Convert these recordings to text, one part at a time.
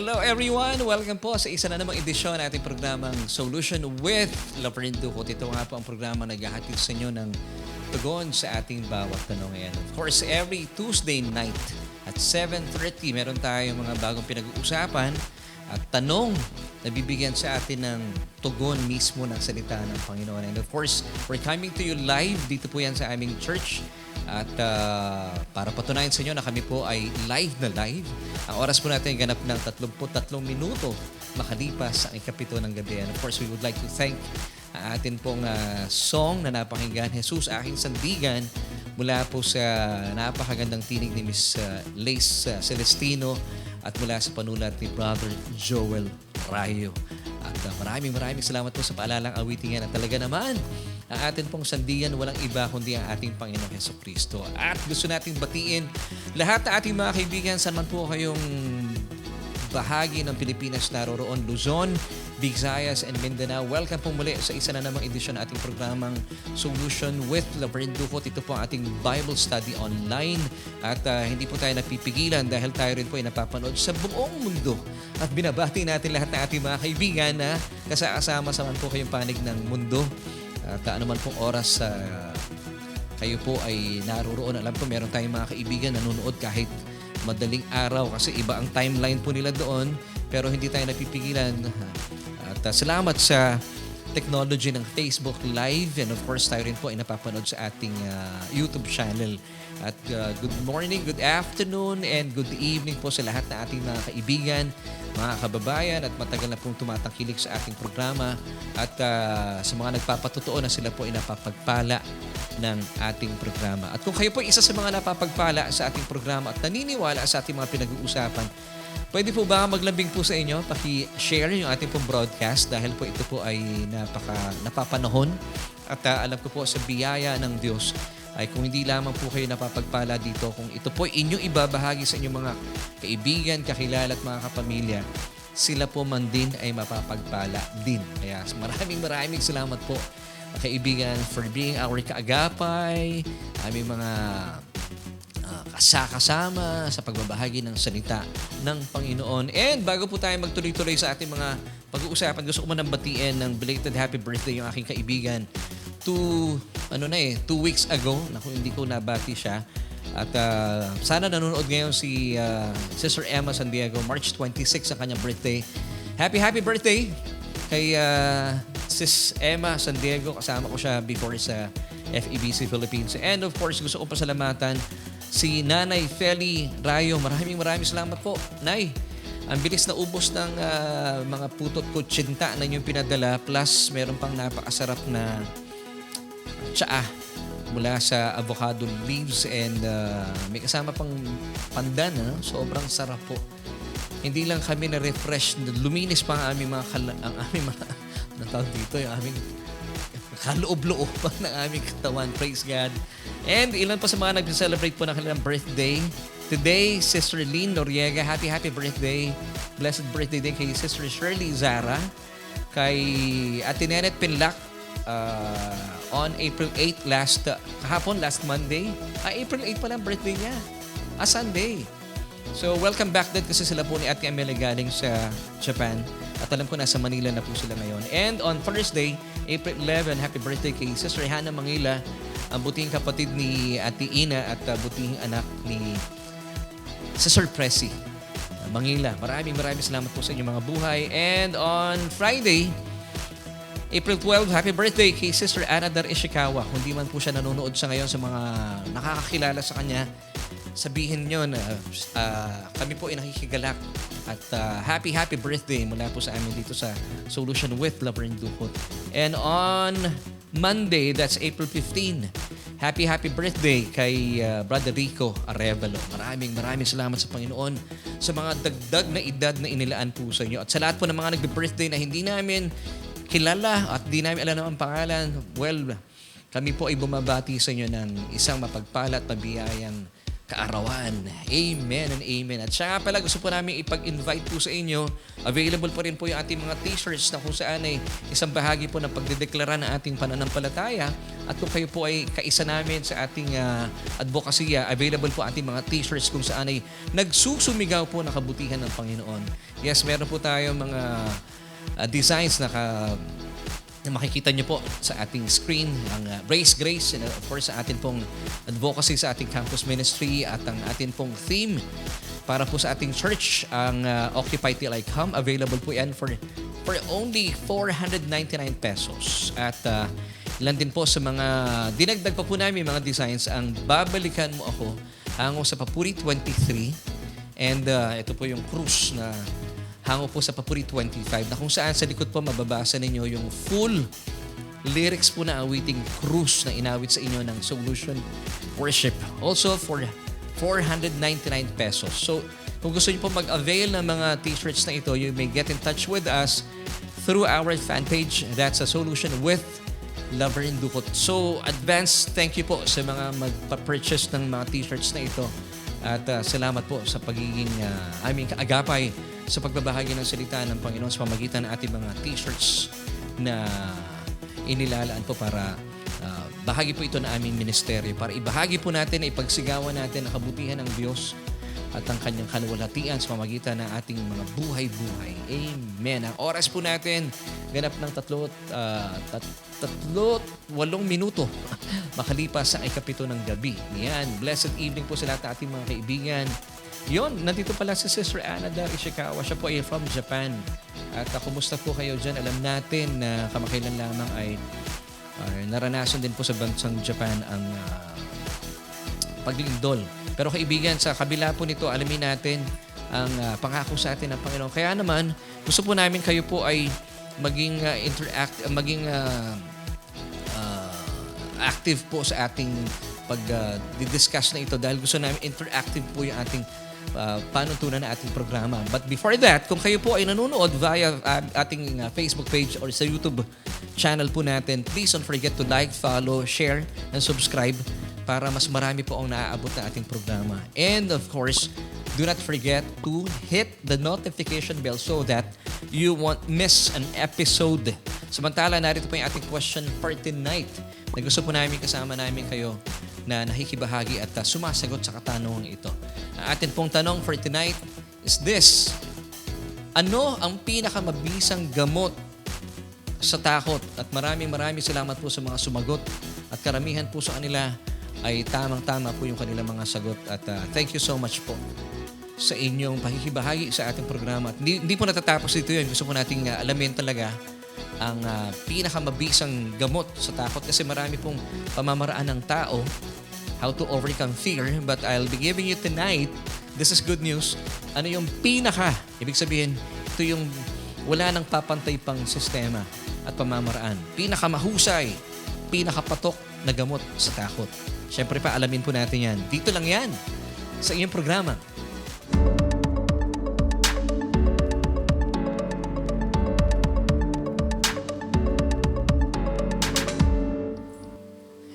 Hello everyone! Welcome po sa isa na namang edisyon ng ating programang Solution with Laverne Ducot. Ito nga po ang programa na naghahatid sa inyo ng tugon sa ating bawat tanong. And of course, every Tuesday night at 7:30, meron tayong mga bagong pinag-uusapan at tanong na bibigyan sa atin ng tugon mismo ng salita ng Panginoon. And of course, we're coming to you live. Dito po yan sa aming church. At para patunayan sa inyo na kami po ay live na live, ang oras po natin ganap ng 33 minuto makalipas ang ikapito ng gabi. And of course, we would like to thank ang atin pong song na napakinggan, Jesus Aking Sandigan, mula po sa napakagandang tinig ni Miss Lace Celestino at mula sa panulat ni Brother Joel Rayo. At maraming salamat po sa paalalang awiting yan. At talaga naman, ang atin pong sandigan walang iba kundi ang ating Panginoong Hesukristo. At gusto nating batiin lahat ng ating mga kaibigan saan man po kayong bahagi ng Pilipinas naroroon, Luzon, Visayas, and Mindanao. Welcome po muli sa isa na namang edisyon ng ating programang Solution with Laverne Ducot. Ito po ang ating Bible Study online. At hindi po tayo napipigilan dahil tayo rin po ay napapanood sa buong mundo. At binabati natin lahat ng ating mga kaibigan na kasama sa man po kayong panig ng mundo. At anuman pong oras kayo po ay naroroon. Alam ko meron tayong mga kaibigan nanonood kahit madaling araw kasi iba ang timeline po nila doon, pero hindi tayo napipigilan. At salamat sa technology ng Facebook Live, and of course tayo rin po ay napapanood sa ating YouTube channel. At good morning, good afternoon, and good evening po sa lahat ng ating mga kaibigan, mga kababayan at matagal na pong tumatangkilik sa ating programa, at sa mga nagpapatotoo na sila po ay napapagpala ng ating programa. At kung kayo po isa sa mga napapagpala sa ating programa at naniniwala sa ating mga pinag-uusapan, pwede po ba maglambing po sa inyo, paki-share yung ating pong broadcast dahil po ito po ay napapanahon at alam ko po sa biyaya ng Diyos ay kung hindi lamang po kayo napapagpala dito, kung ito po ay inyong ibabahagi sa inyong mga kaibigan, kakilala at mga kapamilya, sila po man din ay mapapagpala din. Kaya maraming salamat po kaibigan for being our kaagapay, aming mga kasama sa pagbabahagi ng salita ng Panginoon. And bago po tayo magtuloy-tuloy sa ating mga pag-uusapan, gusto ko man batiin ng belated happy birthday yung aking kaibigan. 2 weeks ago, hindi ko nabati siya. At sana nanonood ngayon si Sister Emma San Diego. March 26 ang kanyang birthday. Happy birthday kay Sis Emma San Diego. Kasama ko siya before sa FEBC Philippines. And of course, gusto ko pasalamatan si Nanay Feli Rayo. Maraming salamat po, Nay. Ang bilis na ubos ng mga putot kutsinta na inyong pinadala. Plus, meron pang napakasarap na tsaa mula sa avocado leaves, and may kasama pang pandan. Sobrang sarap po. Hindi lang kami na-refresh, luminis pa ang aming mga yung aming kaloob-loob ng aming katawan. Praise God. And ilan pa sa mga nag-celebrate po ng kanilang birthday. Today, Sister Lynn Noriega, happy birthday. Blessed birthday din kay Sister Shirley Zara. Kay Ate Nenet Pinlac, on April 8 last Monday. April 8 pala ang birthday niya. Sunday. So, welcome back din kasi sila po ni Ate Amelia galing sa Japan. At alam ko nasa Manila na po sila ngayon. And on Thursday, April 11, happy birthday kay Sister Hannah Mangila, ang butihing kapatid ni Ate Ina at butihing anak ni Sister Pressy Mangila. Maraming salamat po sa inyong mga buhay. And on Friday, April 12, happy birthday kay Sister Anadar Ishikawa. Kung di man po siya nanonood sa ngayon, sa mga nakakakilala sa kanya, sabihin nyo na kami po ay nakikigalak. At happy birthday mula po sa amin dito sa Solution with Laverne Ducot. And on Monday, that's April 15, happy birthday kay Brother Rico Arevalo. Maraming salamat sa Panginoon sa mga dagdag na edad na inilaan po sa inyo. At sa lahat po ng mga nagbe-birthday na hindi namin kilala at di namin alam ang pangalan, well, kami po ay bumabati sa inyo ng isang mapagpala at mabiyayang kaarawan. Amen and amen. At siya nga pala, gusto po namin ipag-invite po sa inyo. Available pa rin po yung ating mga t-shirts na kung saan ay isang bahagi po ng pagdedeklara ng ating pananampalataya. At kung kayo po ay kaisa namin sa ating advokasya, available po ating mga t-shirts kung saan ay nagsusumigaw po ng kabutihan ng Panginoon. Yes, meron po tayo mga designs na makikita nyo po sa ating screen, ang Race Grace, and of course sa atin pong advocacy sa ating campus ministry at ang atin pong theme para po sa ating church, ang Occupy Till I Come. Available po yan for only 499 pesos. At ilan din po sa mga dinagdag pa po namin mga designs, ang Babalikan Mo Ako, hango sa Papuri 23. And ito po yung cruise na hango po sa Papuri 25 na kung saan sa likod po mababasa ninyo yung full lyrics po na awiting cruise na inawit sa inyo ng Solution Worship. Also for 499 pesos. So kung gusto niyo po mag-avail ng mga t-shirts na ito, you may get in touch with us through our fan page. That's a Solution with Laverne Ducot. So advance thank you po sa mga magpa-purchase ng mga t-shirts na ito. At salamat po sa pagiging aming kaagapay sa pagbabahagi ng salita ng Panginoon sa pamagitan ng ating mga t-shirts na inilalaan po para bahagi po ito ng aming ministeryo. Para ibahagi po natin, ipagsigawan natin ang kabutihan ng Diyos at ang kanyang kaluwalhatian sa pamagitan ng ating mga buhay-buhay. Amen. Ang oras po natin, ganap ng 8 minuto makalipas sa ikapito ng gabi. Yan. Blessed evening po sa lahat ng ating mga kaibigan. Yon, nandito pala si Sister Ana Dar Ishikawa. Siya po ay from Japan. At kumusta po kayo dyan? Alam natin na kamakailan lamang ay naranasan din po sa bansang Japan ang paglindol. Pero kaibigan, sa kabila po nito, alamin natin ang pangako sa atin ng Panginoon. Kaya naman, gusto po namin kayo po ay maging active po sa ating pag-discuss na ito dahil gusto namin interactive po yung ating panuntunan na ating programa. But before that, kung kayo po ay nanonood via ating Facebook page or sa YouTube channel po natin, please don't forget to like, follow, share, and subscribe para mas marami po ang naaabot na ating programa. And of course, do not forget to hit the notification bell so that you won't miss an episode. Samantala, narito po yung ating question for tonight na gusto po namin kasama namin kayo na nakikibahagi at sumasagot sa katanungan ito. Ang atin pong tanong for tonight is this: ano ang pinakamabisang gamot sa takot? At maraming salamat po sa mga sumagot at karamihan po sa kanila ay tamang-tama po yung kanilang mga sagot. At thank you so much po sa inyong pakikibahagi sa ating programa. At hindi po natatapos dito yun. Gusto po nating alamin talaga ang pinakamabisang gamot sa takot kasi marami pong pamamaraan ng tao how to overcome fear. But I'll be giving you tonight, this is good news, ano yung ibig sabihin, ito yung wala nang papantay pang sistema at pamamaraan. Pinakamahusay, pinakapatok na gamot sa takot. Siyempre pa, alamin po natin yan. Dito lang yan sa iyong programa.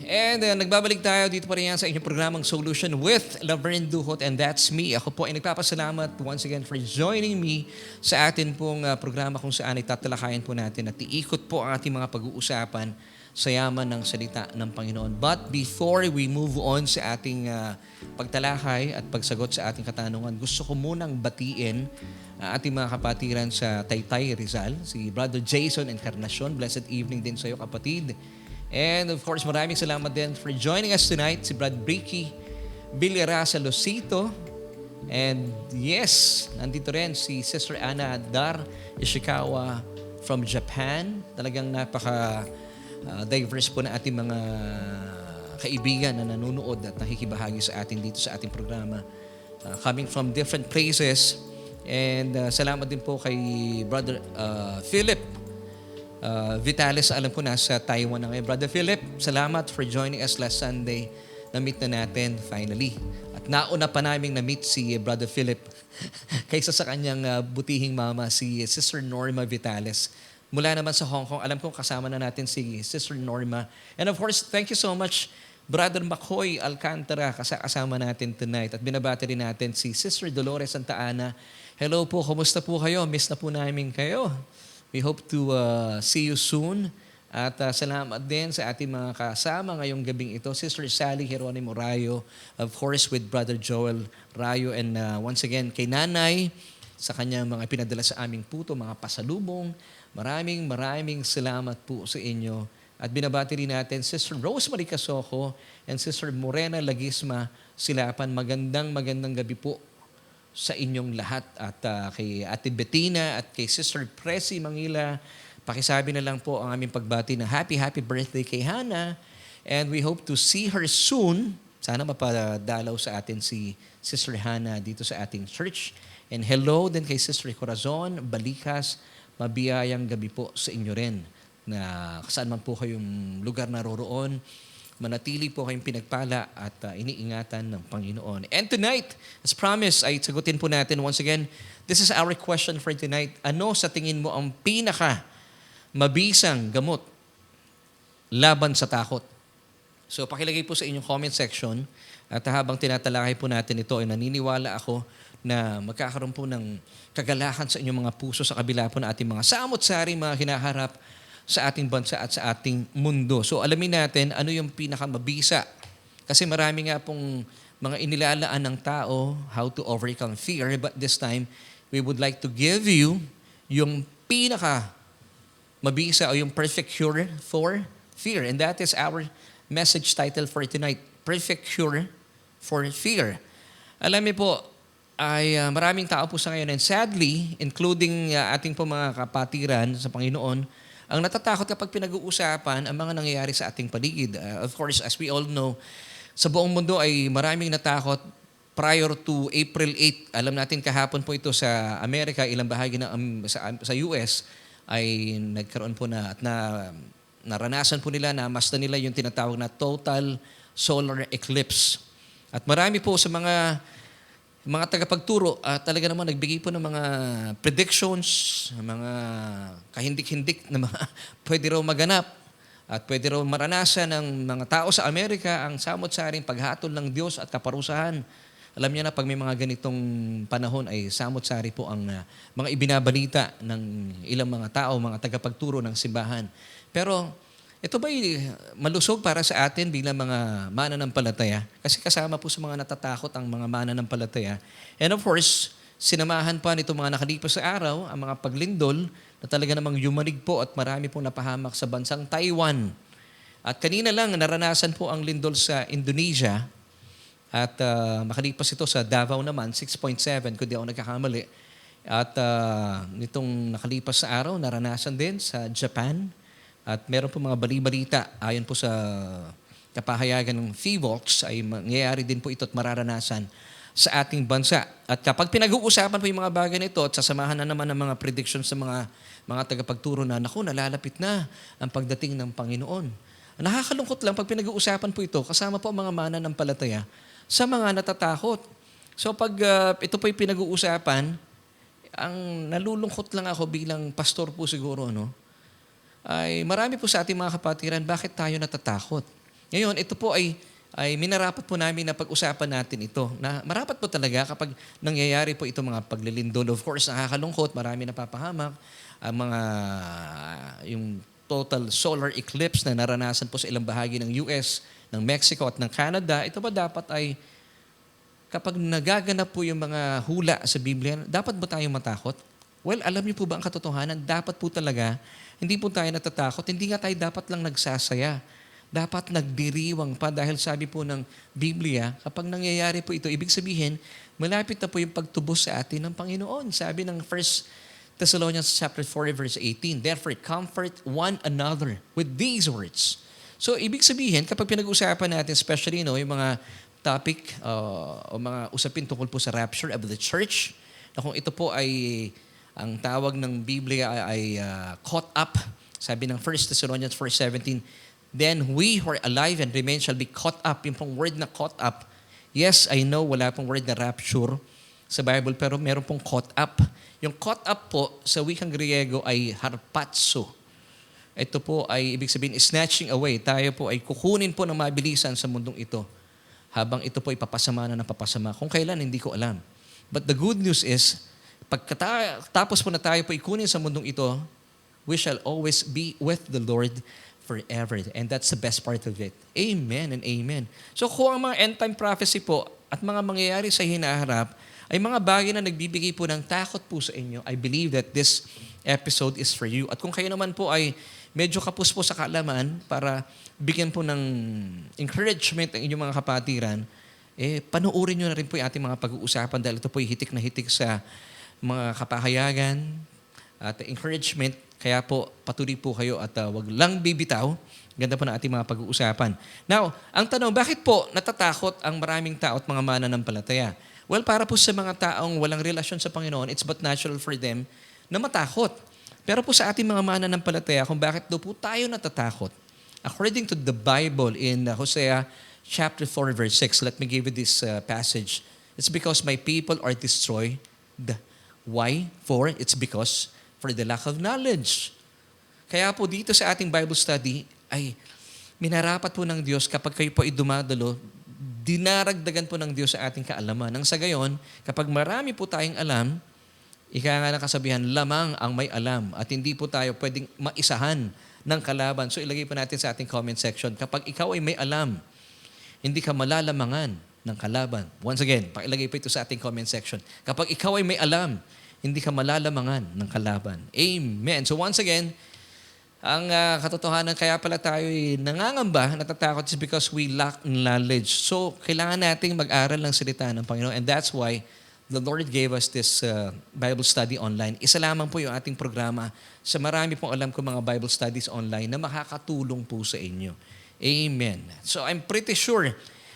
And nagbabalik tayo dito pa rin yan sa inyong programang Solution with Laverne Ducot, and that's me. Ako po ay nagpapasalamat once again for joining me sa atin pong programa kung saan ay tatalakayan po natin at iikot po ang ating mga pag-uusapan sa yaman ng salita ng Panginoon. But before we move on sa ating pagtalakay at pagsagot sa ating katanungan, gusto ko munang batiin ating mga kapatiran sa Taytay, Rizal, si Brother Jason Encarnacion. Blessed evening din sa iyo, kapatid. And of course, maraming salamat din for joining us tonight, si Brad Bricky Villara sa Losito. And yes, nandito rin si Sister Ana Dar Ishikawa from Japan. Talagang diverse po na ating mga kaibigan na nanonood at nakikibahagi sa atin dito sa ating programa. Coming from different places. And salamat din po kay Brother Philip Vitales. Alam ko nasa Taiwan na ngayon. Brother Philip, salamat for joining us last Sunday. Na-meet na natin finally. At nauna pa namin na-meet si Brother Philip kaysa sa kanyang butihing mama, si Sister Norma Vitales. Mula naman sa Hong Kong, alam kong kasama na natin si Sister Norma. And of course, thank you so much Brother Makoy Alcantara, kasama natin tonight. At binabati rin natin si Sister Dolores Santa Ana. Hello po, kumusta po kayo? Miss na po namin kayo. We hope to see you soon. At salamat din sa ating mga kasama ngayong gabing ito. Sister Sally Geronimo Rayo, of course with Brother Joel Rayo. And once again, kay Nanay, sa kanyang mga pinadala sa aming puto, mga pasalubong. Maraming salamat po sa inyo. At binabati rin natin Sister Rosemary Casoco and Sister Morena Lagisma Silapan. Magandang gabi po sa inyong lahat. At kay Ate Bettina at kay Sister Presi Mangila, pakisabi na lang po ang aming pagbati na happy birthday kay Hannah. And we hope to see her soon. Sana mapadalaw sa atin si Sister Hannah dito sa ating church. And hello din kay Sister Corazon Balikas. Mabiyayang gabi po sa inyo rin na saan man po kayong lugar naroroon. Manatili po kayong pinagpala at iniingatan ng Panginoon. And tonight, as promised, ay sagutin po natin once again, this is our question for tonight. Ano sa tingin mo ang mabisang gamot laban sa takot? So pakilagay po sa inyong comment section at habang tinatalakay po natin ito ay naniniwala ako na magkakaroon po ng kagalakan sa inyong mga puso sa kabila po ng ating mga samot-sari, mga hinaharap sa ating bansa at sa ating mundo. So alamin natin ano yung pinakamabisa. Kasi marami nga pong mga inilalaan ng tao how to overcome fear, but this time we would like to give you yung mabisa o yung perfect cure for fear. And that is our message title for tonight, Perfect Cure for Fear. Alam niyo po, ay maraming tao po sa ngayon and sadly, including ating po mga kapatiran sa Panginoon, ang natatakot kapag pinag-uusapan ang mga nangyayari sa ating paligid. Of course, as we all know, sa buong mundo ay maraming natakot prior to April 8. Alam natin kahapon po ito sa Amerika, ilang bahagi sa US, ay nagkaroon po na at naranasan po nila, namasdan nila yung tinatawag na total solar eclipse. At marami po sa mga tagapagturo talaga naman nagbigay po ng mga predictions, mga kahindik-hindik na mga pwede raw maganap at pwede raw maranasan ng mga tao sa Amerika ang samot-saring paghatol ng Diyos at kaparusahan. Alam niyo na pag may mga ganitong panahon ay samot-sari po ang mga ibinabalita ng ilang mga tao, mga tagapagturo ng simbahan. Pero ito ba'y malusog para sa atin bilang mga mananampalataya? Kasi kasama po sa mga natatakot ang mga mananampalataya. And of course, sinamahan pa nito mga nakalipas sa araw ang mga paglindol na talaga namang yumanig po at marami pong napahamak sa bansang Taiwan. At kanina lang naranasan po ang lindol sa Indonesia. At makalipas ito sa Davao naman, 6.7 kung di ako nagkakamali. At nitong nakalipas sa araw, naranasan din sa Japan. At meron po mga bali-balita, ayon po sa kapahayagan ng PHIVOLTS, ay mangyayari din po ito at mararanasan sa ating bansa. At kapag pinag-uusapan po yung mga bagay nito at sasamahan na naman ng mga predictions sa mga tagapagturo na, nalalapit na ang pagdating ng Panginoon. Nakakalungkot lang pag pinag-uusapan po ito, kasama po ang mga mananampalataya sa mga natatakot. So pag ito po yung pinag-uusapan, ang nalulungkot lang ako bilang pastor po siguro, no? Ay marami po sa ating mga kapatiran, bakit tayo natatakot? Ngayon, ito po ay minarapat po namin na pag-usapan natin ito. Na marapat po talaga kapag nangyayari po ito mga paglilindol. Of course, nakakalungkot, marami napapahamak. Ang yung total solar eclipse na naranasan po sa ilang bahagi ng US, ng Mexico at ng Canada, ito ba dapat ay kapag nagaganap po yung mga hula sa Biblia, dapat ba tayong matakot? Well, alam niyo po ba ang katotohanan? Dapat po talaga, hindi po tayo natatakot, hindi nga tayo dapat lang nagsasaya. Dapat nagdiriwang pa dahil sabi po ng Biblia, kapag nangyayari po ito, ibig sabihin, malapit na po yung pagtubos sa atin ng Panginoon. Sabi ng 1 Thessalonians chapter 4 verse 18, therefore comfort one another with these words. So, ibig sabihin, kapag pinag-usapan natin, especially yung mga topic o mga usapin tungkol po sa rapture of the church, na kung ito po ay, ang tawag ng Biblia ay caught up, sabi ng 1 Thessalonians 4:17, then we who are alive and remain shall be caught up. Yung pong word na caught up, yes, I know, wala pong word na rapture sa Bible, pero meron pong caught up. Yung caught up po, sa wikang Griego ay harpazo. ito po ay ibig sabihin snatching away. Tayo po ay kukunin po ng mabilisan sa mundong ito habang ito po ay papasama na napapasama. Kung kailan, hindi ko alam. But the good news is, pagkatapos po na tayo po ikunin sa mundong ito, we shall always be with the Lord forever. And that's the best part of it. Amen and amen. So kung ang mga end time prophecy po at mga mangyayari sa hinaharap ay mga bagay na nagbibigay po ng takot po sa inyo, I believe that this episode is for you. At kung kayo naman po ay medyo kapos po sa kaalaman para bigyan po ng encouragement ang inyong mga kapatiran, panuorin nyo na rin po yung ating mga pag-uusapan dahil ito po ay hitik na hitik sa mga kapahayagan at encouragement. Kaya po, patuloy po kayo at wag lang bibitaw. Ganda po na ating mga pag-uusapan. Now, ang tanong, bakit po natatakot ang maraming tao at mga mananampalataya? Well, para po sa mga taong walang relasyon sa Panginoon, it's but natural for them na matakot. Pero po sa ating mga mananampalataya, kung bakit daw po tayo natatakot? According to the Bible in Hosea chapter 4 verse 6, let me give you this passage. It's because my people are destroyed. Why? It's because for the lack of knowledge. Kaya po dito sa ating Bible study ay minarapat po ng Diyos kapag kayo po ay dumadalo, dinaragdagan po ng Diyos sa ating kaalaman. Nang sa gayon, kapag marami po tayong alam, ika nga ng kasabihan, lamang ang may alam at hindi po tayo pwedeng maisahan ng kalaban. So ilagay po natin sa ating comment section, kapag ikaw ay may alam, hindi ka malalamangan ng kalaban. Once again, pakilagay po ito sa ating comment section. Kapag ikaw ay may alam, hindi ka malalamangan ng kalaban. Amen. So once again, ang katotohanan kaya pala tayo ay nangangamba, natatakot is because we lack knowledge. So kailangan nating mag-aral ng salita ng Panginoon, and that's why the Lord gave us this Bible study online. Isa lamang po yung ating programa sa marami pong alam ko mga Bible studies online na makakatulong po sa inyo. Amen. So I'm pretty sure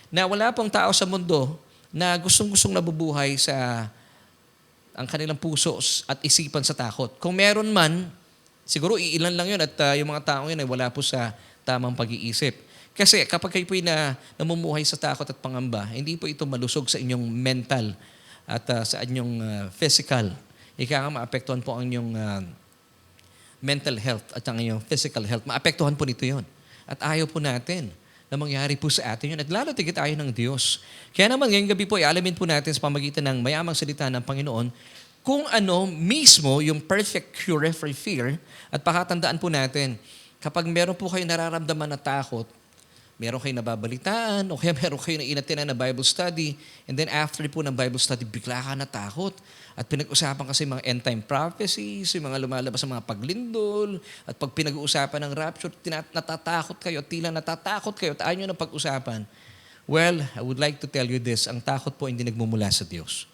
na wala pong tao sa mundo na gustong-gustong nabubuhay sa ang kanilang puso at isipan sa takot. Kung meron man, siguro iilan lang yun at yung mga taong yun ay wala po sa tamang pag-iisip. Kasi kapag kayo po namumuhay sa takot at pangamba, hindi po ito malusog sa inyong mental at sa inyong physical. Ika nga maapektuhan po ang inyong mental health at ang inyong physical health. Maapektuhan po nito yun. At ayaw po natin na mangyari po sa atin yun. At lalo tigit tayo ng Diyos. Kaya naman ngayong gabi po, alamin po natin sa pamagitan ng mayamang salita ng Panginoon kung ano mismo yung perfect cure for fear. At pakatandaan po natin, kapag meron po kayo nararamdaman na takot, meron kayo nababalitaan, o kaya meron kayo na inatinan na Bible study, and then after po ng Bible study, bigla ka natakot. At pinag-usapan kasi mga end-time prophecies, yung mga lumalabas sa mga paglindol, at pag pinag-uusapan ng rapture, natatakot kayo, at tila natatakot kayo, at ayaw nyo na pag-usapan. Well, I would like to tell you this, ang takot po hindi nagmumula sa Diyos.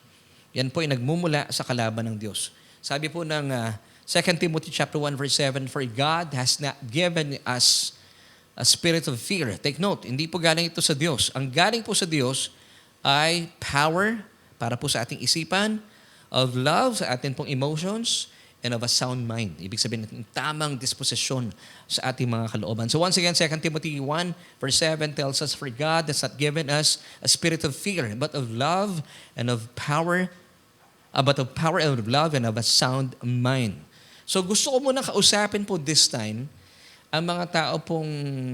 Yan po ay nagmumula sa kalaban ng Diyos. Sabi po ng 2 Timothy chapter 1 verse 7, for God has not given us a spirit of fear. Take note, hindi po galing ito sa Diyos. Ang galing po sa Diyos ay power para po sa ating isipan, of love sa ating pong emotions, and of a sound mind. Ibig sabihin natin, tamang disposisyon sa ating mga kalooban. So once again, 2 Timothy 1 verse 7 tells us, for God has not given us a spirit of fear, but of love and of power, and of love and of a sound mind. So gusto ko muna kausapin po this time ang mga tao pong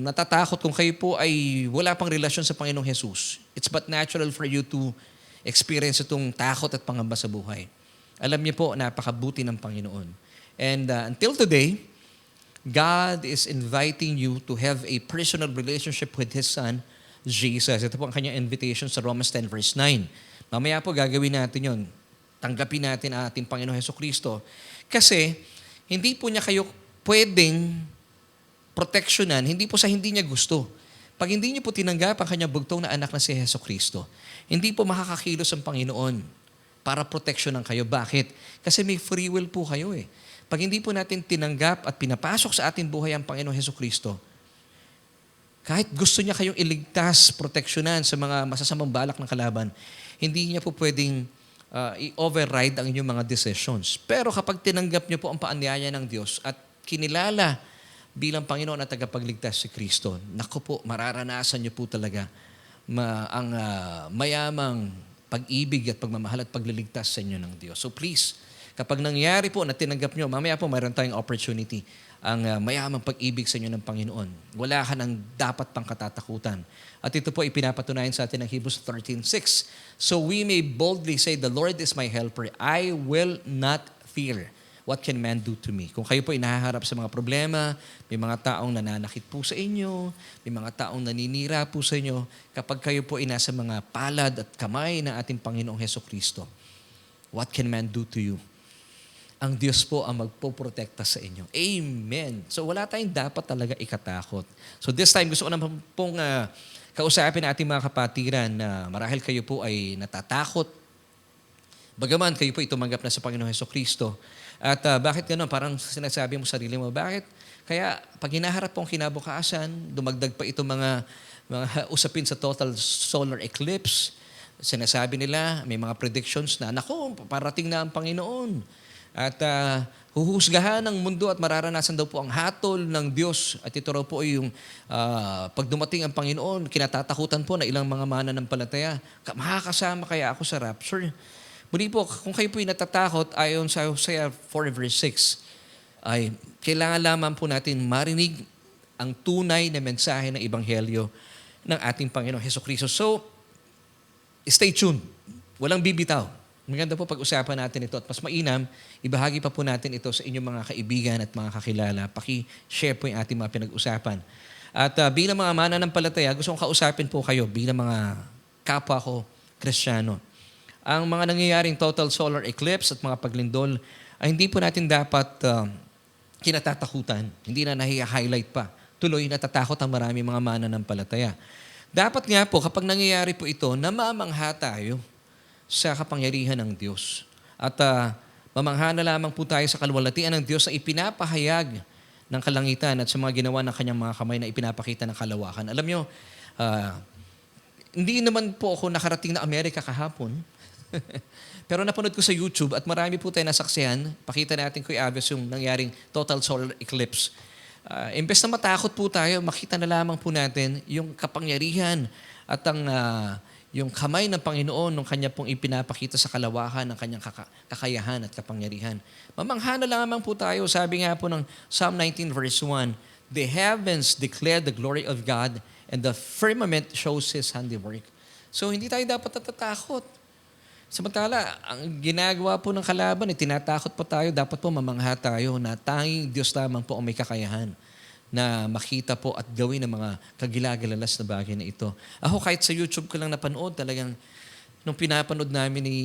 natatakot kung kayo po ay wala pang relasyon sa Panginoong Jesus. It's but natural for you to experience itong takot at pangamba sa buhay. Alam niyo po, napakabuti ng Panginoon. And until today, God is inviting you to have a personal relationship with His Son, Jesus. Ito po ang kanyang invitation sa Romans 10 verse 9. Mamaya po gagawin natin yon. Tanggapin natin ang ating Panginoon Hesukristo. Kasi hindi po niya kayo pwedeng proteksyonan, hindi po sa hindi niya gusto. Pag hindi niyo po tinanggap ang kanyang bugtong na anak na si Hesukristo, hindi po makakakilos ang Panginoon para proteksyonan kayo. Bakit? Kasi may free will po kayo eh. Pag hindi po natin tinanggap at pinapasok sa ating buhay ang Panginoon Hesukristo, kahit gusto niya kayong iligtas, proteksyonan sa mga masasamang balak ng kalaban, hindi niya po pwedeng i-override ang inyong mga decisions. Pero kapag tinanggap niyo po ang paanyaya ng Diyos at kinilala bilang Panginoon at tagapagligtas si Kristo, naku po, mararanasan niyo po talaga ang mayamang pag-ibig at pagmamahal at pagliligtas sa inyo ng Diyos. So please, kapag nangyari po na tinanggap niyo, mamaya po mayroon tayong opportunity ang mayamang pag-ibig sa inyo ng Panginoon. Wala ka nang dapat pang katatakutan. At ito po ipinapatunayan sa atin ng Hebrews 13:6. So we may boldly say, the Lord is my helper. I will not fear. What can man do to me? Kung kayo po inaharap sa mga problema, may mga taong nananakit po sa inyo, may mga taong naninira po sa inyo, kapag kayo po inasa mga palad at kamay ng ating Panginoong Hesukristo, what can man do to you? Ang Diyos po ang magpoprotekta sa inyo. Amen. So wala tayong dapat talaga ikatakot. So this time, gusto ko naman pong kausapin ating mga kapatiran na marahil kayo po ay natatakot. Bagaman kayo po tumanggap na sa Panginoong Hesukristo. At bakit gano'n? Parang sinasabi mo sarili mo, bakit? Kaya pag hinaharap po ang kinabukasan, dumagdag pa itong mga usapin sa total solar eclipse. Sinasabi nila, may mga predictions na, naku, parating na ang Panginoon. At huhusgahan ng mundo at mararanasan daw po ang hatol ng Diyos. At ito raw po yung pag dumating ang Panginoon, kinatatakutan po na ilang mga mananampalataya. Makakasama kaya ako sa rapture? Muli po, kung kayo po'y natatakot, ayon sa Hosea 4 verse 6, ay kailangan lamang po natin marinig ang tunay na mensahe ng Ebanghelyo ng ating Panginoong Hesukristo. So, stay tuned. Walang bibitaw. Maganda po pag-usapan natin ito at mas mainam, ibahagi pa po natin ito sa inyong mga kaibigan at mga kakilala. Paki-share po yung ating mga pinag-usapan. At bilang mga mananampalataya, gusto kong kausapin po kayo bilang mga kapwa ko, Kristiyano. Ang mga nangyayaring total solar eclipse at mga paglindol ay hindi po natin dapat kinatatakutan. Hindi na nahi-highlight pa. Tuloy, natatakot ang marami mga mananampalataya. Dapat nga po, kapag nangyayari po ito, namamangha tayo sa kapangyarihan ng Diyos. At mamangha na lamang po tayo sa kaluwalhatian ng Diyos na ipinapahayag ng kalangitan at sa mga ginawa ng kanyang mga kamay na ipinapakita ng kalawakan. Alam nyo, hindi naman po ako nakarating na Amerika kahapon. Pero napanood ko sa YouTube at marami po tayo nasaksihan. Pakita natin, Kuya Aves, yung nangyaring total solar eclipse. Imbes na matakot po tayo, makita na lamang po natin yung kapangyarihan at yung kamay ng Panginoon nung kanya pong ipinapakita sa kalawakan ng kanyang kakayahan at kapangyarihan. Mamangha na lamang po tayo. Sabi nga po ng Psalm 19 verse 1, the heavens declare the glory of God and the firmament shows His handiwork. So hindi tayo dapat natatakot. Samantala, ang ginagawa po ng kalaban, tinatakot po tayo, dapat po mamangha tayo na tanging Diyos lamang po ang may kakayahan na makita po at gawin ng mga kagilagalalas na bagay na ito. Ako kahit sa YouTube ko lang napanood, talagang nung pinapanood namin ni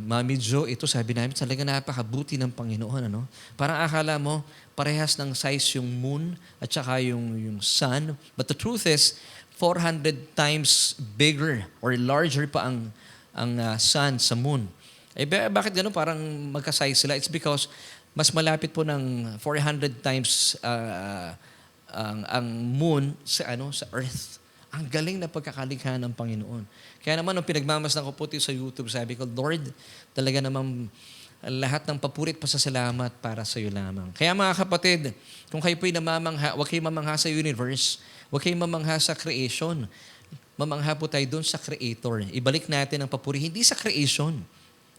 Mami Jo, ito sabi namin, talagang napakabuti ng Panginoon. Ano? Parang akala mo, parehas ng size yung moon at saka yung sun. But the truth is, 400 times bigger or larger pa ang sun sa moon. Bakit gano'n? Parang magka-size sila. It's because mas malapit po ng 400 times ang moon sa Earth. Ang galing na pagkakalikha ng Panginoon. Kaya naman, nung pinagmamasdan ko po sa YouTube, sabi ko, Lord, talaga namang lahat ng papurit pasasalamat para sa iyo lamang. Kaya mga kapatid, kung kayo po'y namamangha, huwag kayong mamangha sa universe, huwag kayong mamangha sa creation. Mamangha po tayo doon sa Creator. Ibalik natin ang papuri, hindi sa creation.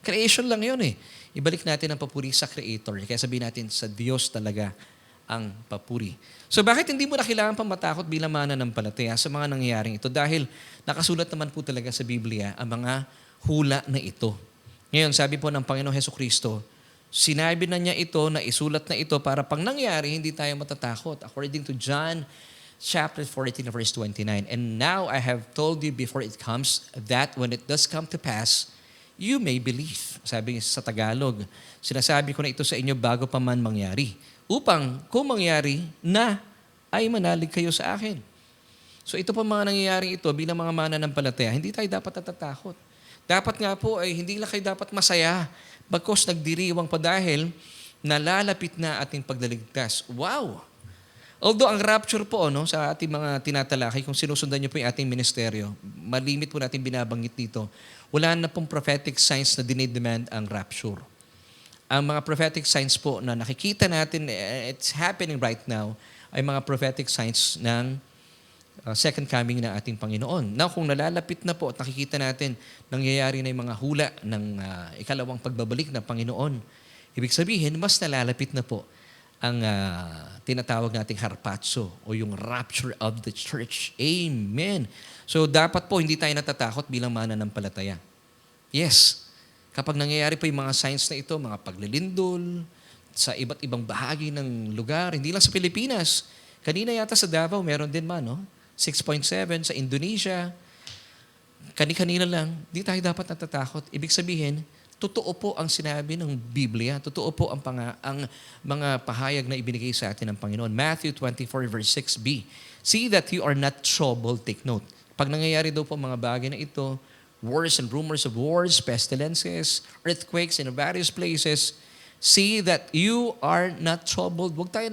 Creation lang yun eh. Ibalik natin ang papuri sa Creator. Kaya sabihin natin, sa Diyos talaga ang papuri. So bakit hindi mo na kailangan pang matakot bilang mananampalataya sa mga nangyayaring ito? Dahil nakasulat naman po talaga sa Biblia ang mga hula na ito. Ngayon, sabi po ng Panginoong Hesukristo, sinabi na niya ito, na isulat na ito para pang nangyari, hindi tayo matatakot. According to John chapter 14 verse 29. And now I have told you before it comes, that when it does come to pass, you may believe. Sabi sa Tagalog, sinasabi ko na ito sa inyo bago pa man mangyari. Upang kung mangyari na, ay manalig kayo sa akin. So ito pa mga nangyayaring ito bilang mga mananampalataya, hindi tayo dapat natatakot. Dapat nga po ay hindi lang kayo dapat masaya, bagkos nagdiriwang pa dahil nalalapit na ating pagdaligtas. Wow! Although ang rapture po sa ating mga tinatalakay, kung sinusundan niyo po yung ating ministeryo, malimit po natin binabanggit dito, wala na pong prophetic signs na dinidemand ang rapture. Ang mga prophetic signs po na nakikita natin, it's happening right now, ay mga prophetic signs ng second coming na ating Panginoon. Now, kung nalalapit na po at nakikita natin nangyayari na yung mga hula ng ikalawang pagbabalik ng Panginoon, ibig sabihin, mas nalalapit na po ang tinatawag nating harpazo o yung rapture of the church. Amen. So dapat po hindi tayo natatakot bilang mananampalataya. Yes, kapag nangyayari po yung mga signs na ito, mga paglilindol sa iba't ibang bahagi ng lugar, hindi lang sa Pilipinas. Kanina yata sa Davao, meron din man, no? 6.7 sa Indonesia. Kani-kanina lang, di tayo dapat natatakot. Ibig sabihin, totoo po ang sinabi ng Biblia. Totoo po ang mga pahayag na ibinigay sa atin ng Panginoon. Matthew 24 verse 6b. See that you are not troubled. Take note. Pag nangyayari daw po mga bagay na ito, wars and rumors of wars, pestilences, earthquakes in various places, see that you are not troubled. Huwag tayo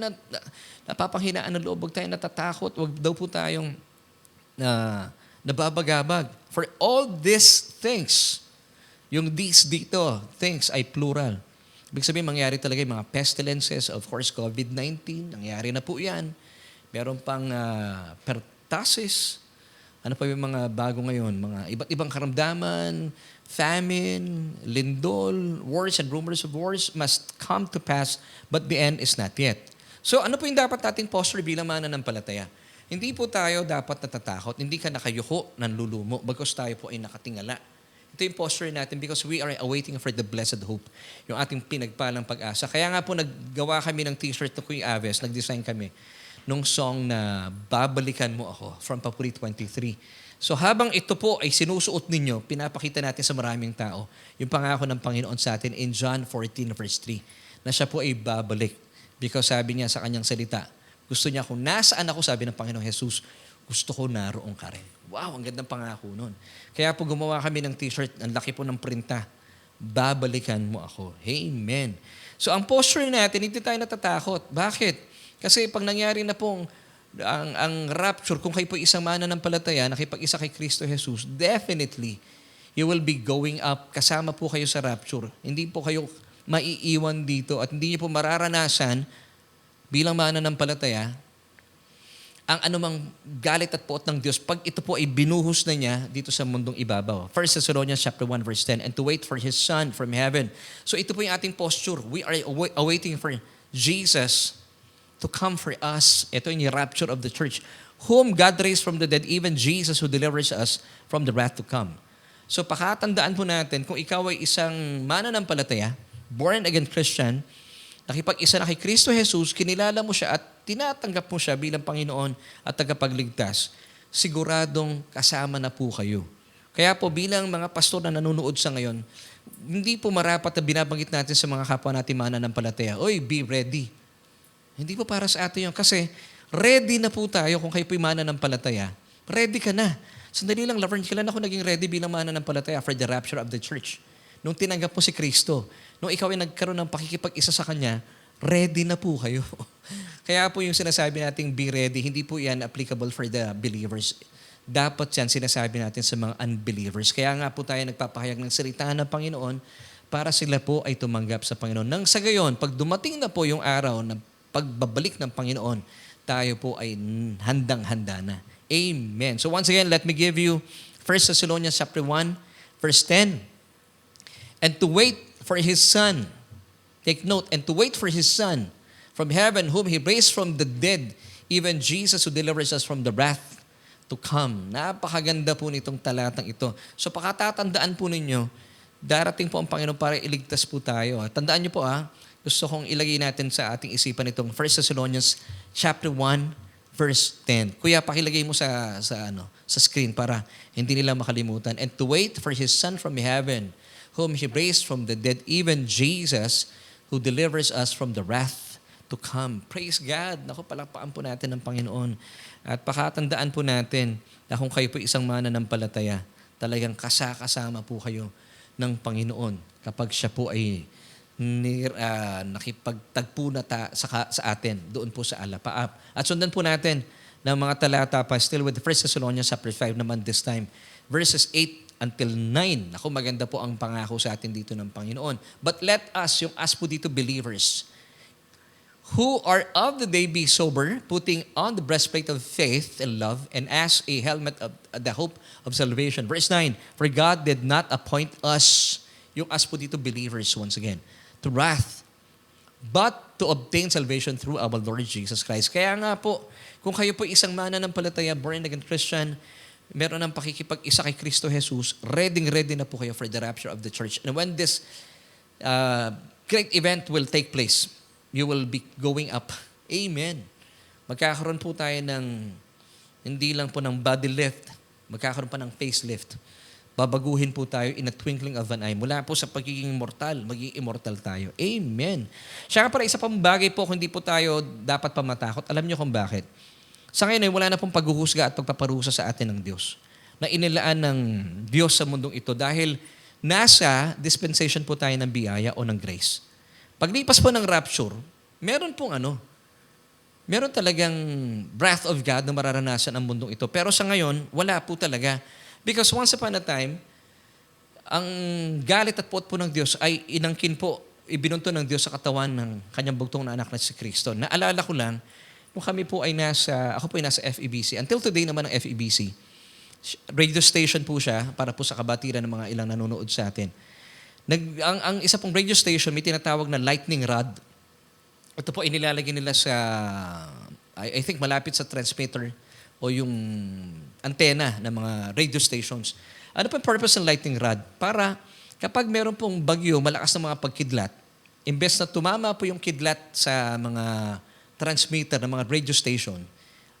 napapanghinaan ng loob. Huwag tayo natatakot. Huwag daw po tayong nababagabag. For all these things, yung these dito, things ay plural. Ibig sabihin, mangyari talaga yung mga pestilences, of course, COVID-19, nangyari na po yan. Meron pang pertussis. Ano pa yung mga bago ngayon? Mga iba't ibang karamdaman, famine, lindol, wars and rumors of wars must come to pass, but the end is not yet. So ano po yung dapat nating posture bilang mananampalataya? Hindi po tayo dapat natatakot. Hindi ka nakayuko ng lulumo bagkus tayo po ay nakatingala. Ito yung posture natin because we are awaiting for the blessed hope. Yung ating pinagpalang pag-asa. Kaya nga po naggawa kami ng t-shirt na Kuya Aves, nag-design kami nung song na Babalikan Mo Ako from Papuri 23. So habang ito po ay sinusuot ninyo, pinapakita natin sa maraming tao yung pangako ng Panginoon sa atin in John 14 verse 3 na siya po ay babalik. Because sabi niya sa kanyang salita, gusto niya kung nasaan ako, sabi ng Panginoong Jesus, gusto ko naroon ka rin. Wow, ang gandang pangako nun. Kaya po gumawa kami ng t-shirt, ang laki po ng printa, Babalikan Mo Ako. Amen. So ang posture natin, hindi tayo natatakot. Bakit? Kasi pag nangyari na pong ang rapture, kung kayo po isang mananampalataya, nakipag-isa kay Kristo Jesus, definitely, you will be going up. Kasama po kayo sa rapture. Hindi po kayo maiiwan dito at hindi niyo po mararanasan bilang mananampalataya ang anumang galit at puot ng Diyos pag ito po ay binuhos na niya dito sa mundong ibabaw. 1 Thessalonians chapter 1 verse 10, and to wait for His Son from heaven. So ito po yung ating posture. We are awaiting for Jesus to come for us. Ito yung rapture of the church. Whom God raised from the dead, even Jesus who delivers us from the wrath to come. So pakatandaan po natin, kung ikaw ay isang mananampalataya, born again Christian, nakipag-isa na kay Kristo Jesus, kinilala mo siya at tinatanggap mo siya bilang Panginoon at tagapagligtas, siguradong kasama na po kayo. Kaya po bilang mga pastor na nanonood sa ngayon, hindi po marapat na binabanggit natin sa mga kapwa natin mananampalataya, oy, be ready. Hindi po para sa atin yun. Kasi ready na po tayo kung kayo po'y mananampalataya. Ready ka na. Sandali lang, Laverne, kailan ako naging ready bilang mananampalataya for the rapture of the church? Nung tinanggap mo si Kristo. Nung ikaw ay nagkaroon ng pakikipag-isa sa Kanya, ready na po kayo. Kaya po yung sinasabi nating be ready, hindi po yan applicable for the believers. Dapat yan sinasabi natin sa mga unbelievers. Kaya nga po tayo nagpapahayag ng salita ng Panginoon para sila po ay tumanggap sa Panginoon. Nang sa gayon, pag dumating na po yung araw na pagbabalik ng Panginoon, tayo po ay handang-handa na. Amen. So once again, let me give you 1 Thessalonians chapter 1, verse 10. And to wait for His Son. Take note, and to wait for His Son from heaven, whom He raised from the dead, even Jesus who delivers us from the wrath to come. Napakaganda po nitong talatang ito. So pakatatandaan po ninyo, darating po ang Panginoon para iligtas po tayo. Tandaan niyo po gusto kong ilagay natin sa ating isipan itong 1 Thessalonians chapter 1, verse 10. Kuya, pakilagay mo sa screen para hindi nila makalimutan. And to wait for His Son from heaven, whom He raised from the dead, even Jesus, who delivers us from the wrath to come. Praise God. Naku, palakpakan po natin ng Panginoon. At pakatandaan po natin na kung kayo po isang mananampalataya, talagang kasama po kayo ng Panginoon kapag siya po ay nakipagtagpo na sa atin doon po sa alapaap. At sundan po natin ng mga talata pa, still with 1 Thessalonians chapter 5 naman this time, verses 8 until 9. Ako, maganda po ang pangako sa atin dito ng Panginoon. But let us, yung us po dito believers, who are of the day be sober, putting on the breastplate of faith and love, and as a helmet of the hope of salvation. Verse 9, for God did not appoint us, yung us po dito believers once again, to wrath, but to obtain salvation through our Lord Jesus Christ. Kaya nga po, kung kayo po isang mananampalataya, born-again Christian, meron ng pakikipag-isa kay Kristo Jesus, ready na po kayo for the rapture of the church. And when this great event will take place, you will be going up. Amen. Magkakaroon po tayo ng, hindi lang po ng body lift, magkakaroon pa ng facelift. Babaguhin po tayo in a twinkling of an eye. Mula po sa pagiging mortal, magiging immortal tayo. Amen. Siya nga para isa pang bagay po, kung hindi po tayo dapat pamatakot. Alam niyo kung bakit. Sa ngayon ay wala na pong paghuhusga at pagpaparusa sa atin ng Diyos. Na inilaan ng Diyos sa mundong ito dahil nasa dispensation po tayo ng biyaya o ng grace. Paglipas po ng rapture, meron talagang wrath of God na mararanasan ang mundong ito. Pero sa ngayon, wala po talaga. Because once upon a time, ang galit at puot po ng Diyos ay inangkin po, ibinunto ng Diyos sa katawan ng kanyang bugtong na anak na si Kristo. Naalala ko lang, nung ako po ay nasa FEBC. Until today naman ang FEBC. Radio station po siya para po sa kabatiran ng mga ilang nanonood sa atin. Ang isa pong radio station may tinatawag na lightning rod. Ito po inilalagay nila sa, I think malapit sa transmitter o yung antena ng mga radio stations. Ano pa yung purpose ng lightning rod? Para kapag meron pong bagyo, malakas na mga pagkidlat, imbes na tumama po yung kidlat sa mga transmitter ng mga radio station,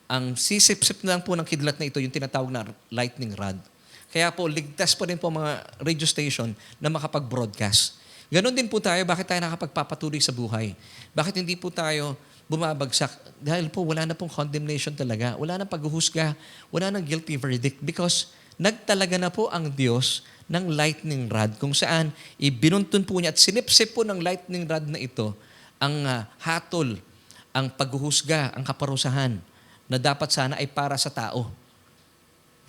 ang sisip-sip lang po ng kidlat na ito, yung tinatawag na lightning rod. Kaya po, ligtas pa rin po mga radio station na makapag-broadcast. Ganon din po tayo, bakit tayo nakapagpapatuloy sa buhay? Bakit hindi po tayo bumabagsak? Dahil po wala na pong condemnation talaga. Wala na paghuhusga. Wala nang guilty verdict because nagtalaga na po ang Diyos ng lightning rod kung saan ibinuntun po niya at sinipsip po ng lightning rod na ito ang hatol, ang paghuhusga, ang kaparusahan na dapat sana ay para sa tao.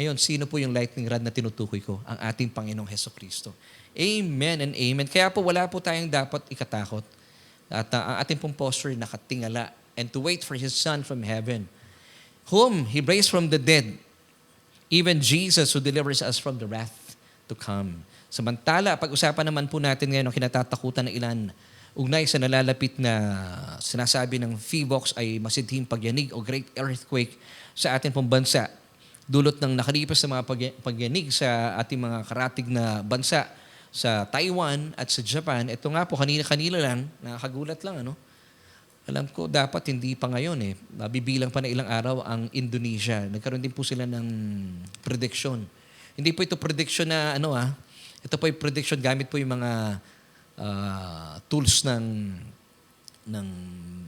Ngayon, sino po yung lightning rod na tinutukoy ko? Ang ating Panginoong Hesukristo. Amen and amen. Kaya po wala po tayong dapat ikatakot. At ang ating pong posture nakatingala and to wait for His Son from heaven, whom He raised from the dead, even Jesus who delivers us from the wrath to come. Samantala, pag-usapan naman po natin ngayon ang kinatatakutan ng ilan ugnay sa nalalapit na sinasabi ng FEVOX ay masidhing pagyanig o great earthquake sa ating pong bansa. Dulot ng nakalipas na mga pagyanig sa ating mga karatig na bansa sa Taiwan at sa Japan. Ito nga po, kanina-kanina lang, nakakagulat lang, ano? Alam ko, dapat hindi pa ngayon eh. Bibilang pa na ilang araw ang Indonesia. Nagkaroon din po sila ng prediction. Hindi po ito prediction na ito po yung prediction gamit po yung mga tools ng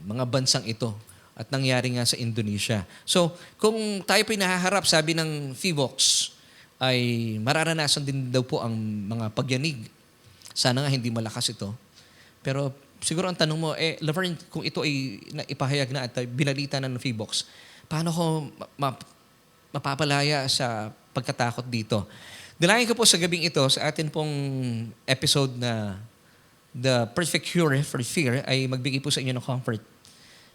mga bansang ito. At nangyari nga sa Indonesia. So, kung tayo po'y nahaharap, sabi ng FEVOX, ay mararanasan din daw po ang mga pagyanig. Sana nga hindi malakas ito. Pero siguro ang tanong mo, Laverne, kung ito ay ipahayag na at binalita na ng FEVOX, paano ko mapapalaya sa pagkatakot dito? Dalangin ko po sa gabing ito, sa atin pong episode na The Perfect Cure for Fear, ay magbigay po sa inyo ng comfort.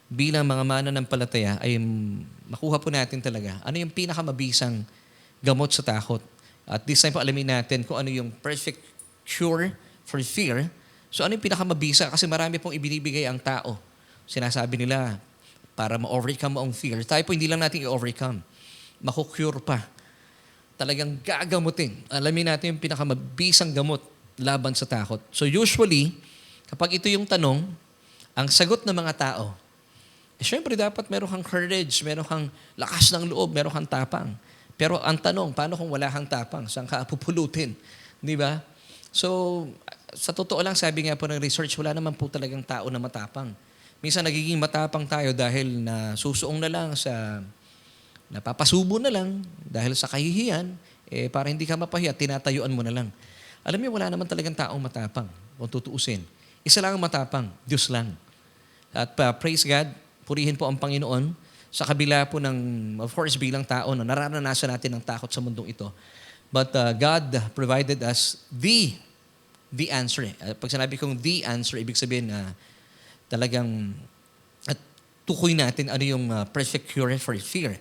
Bilang mga mananampalataya, ay makuha po natin talaga ano yung pinakamabisang gamot sa takot. At this time po alamin natin kung ano yung perfect cure for fear. So ano yung pinakamabisa? Kasi marami pong ibinibigay ang tao. Sinasabi nila, para ma-overcome mo ang fear. Tayo po hindi lang natin i-overcome. Makukure pa. Talagang gagamutin. Alamin natin yung pinakamabisang gamot laban sa takot. So usually, kapag ito yung tanong, ang sagot ng mga tao, syempre dapat meron kang courage, meron kang lakas ng loob, meron kang tapang. Pero ang tanong, paano kung wala kang tapang? Saan ka pupulutin? Di ba? So, sa totoo lang, sabi nga po ng research, wala naman po talagang tao na matapang. Minsan nagiging matapang tayo dahil na susuong na lang sa, napapasubo na lang dahil sa kahihiyan, para hindi ka mapahiya, tinatayuan mo na lang. Alam niyo, wala naman talagang taong matapang kung tutuusin. Isa lang ang matapang, Diyos lang. At praise God, purihin po ang Panginoon sa kabila po ng, of course, bilang tao, nararanasan natin ang takot sa mundong ito. But God provided us the answer. Pag sinabi kong the answer, ibig sabihin na talagang at tukoy natin ano yung perfect cure for fear.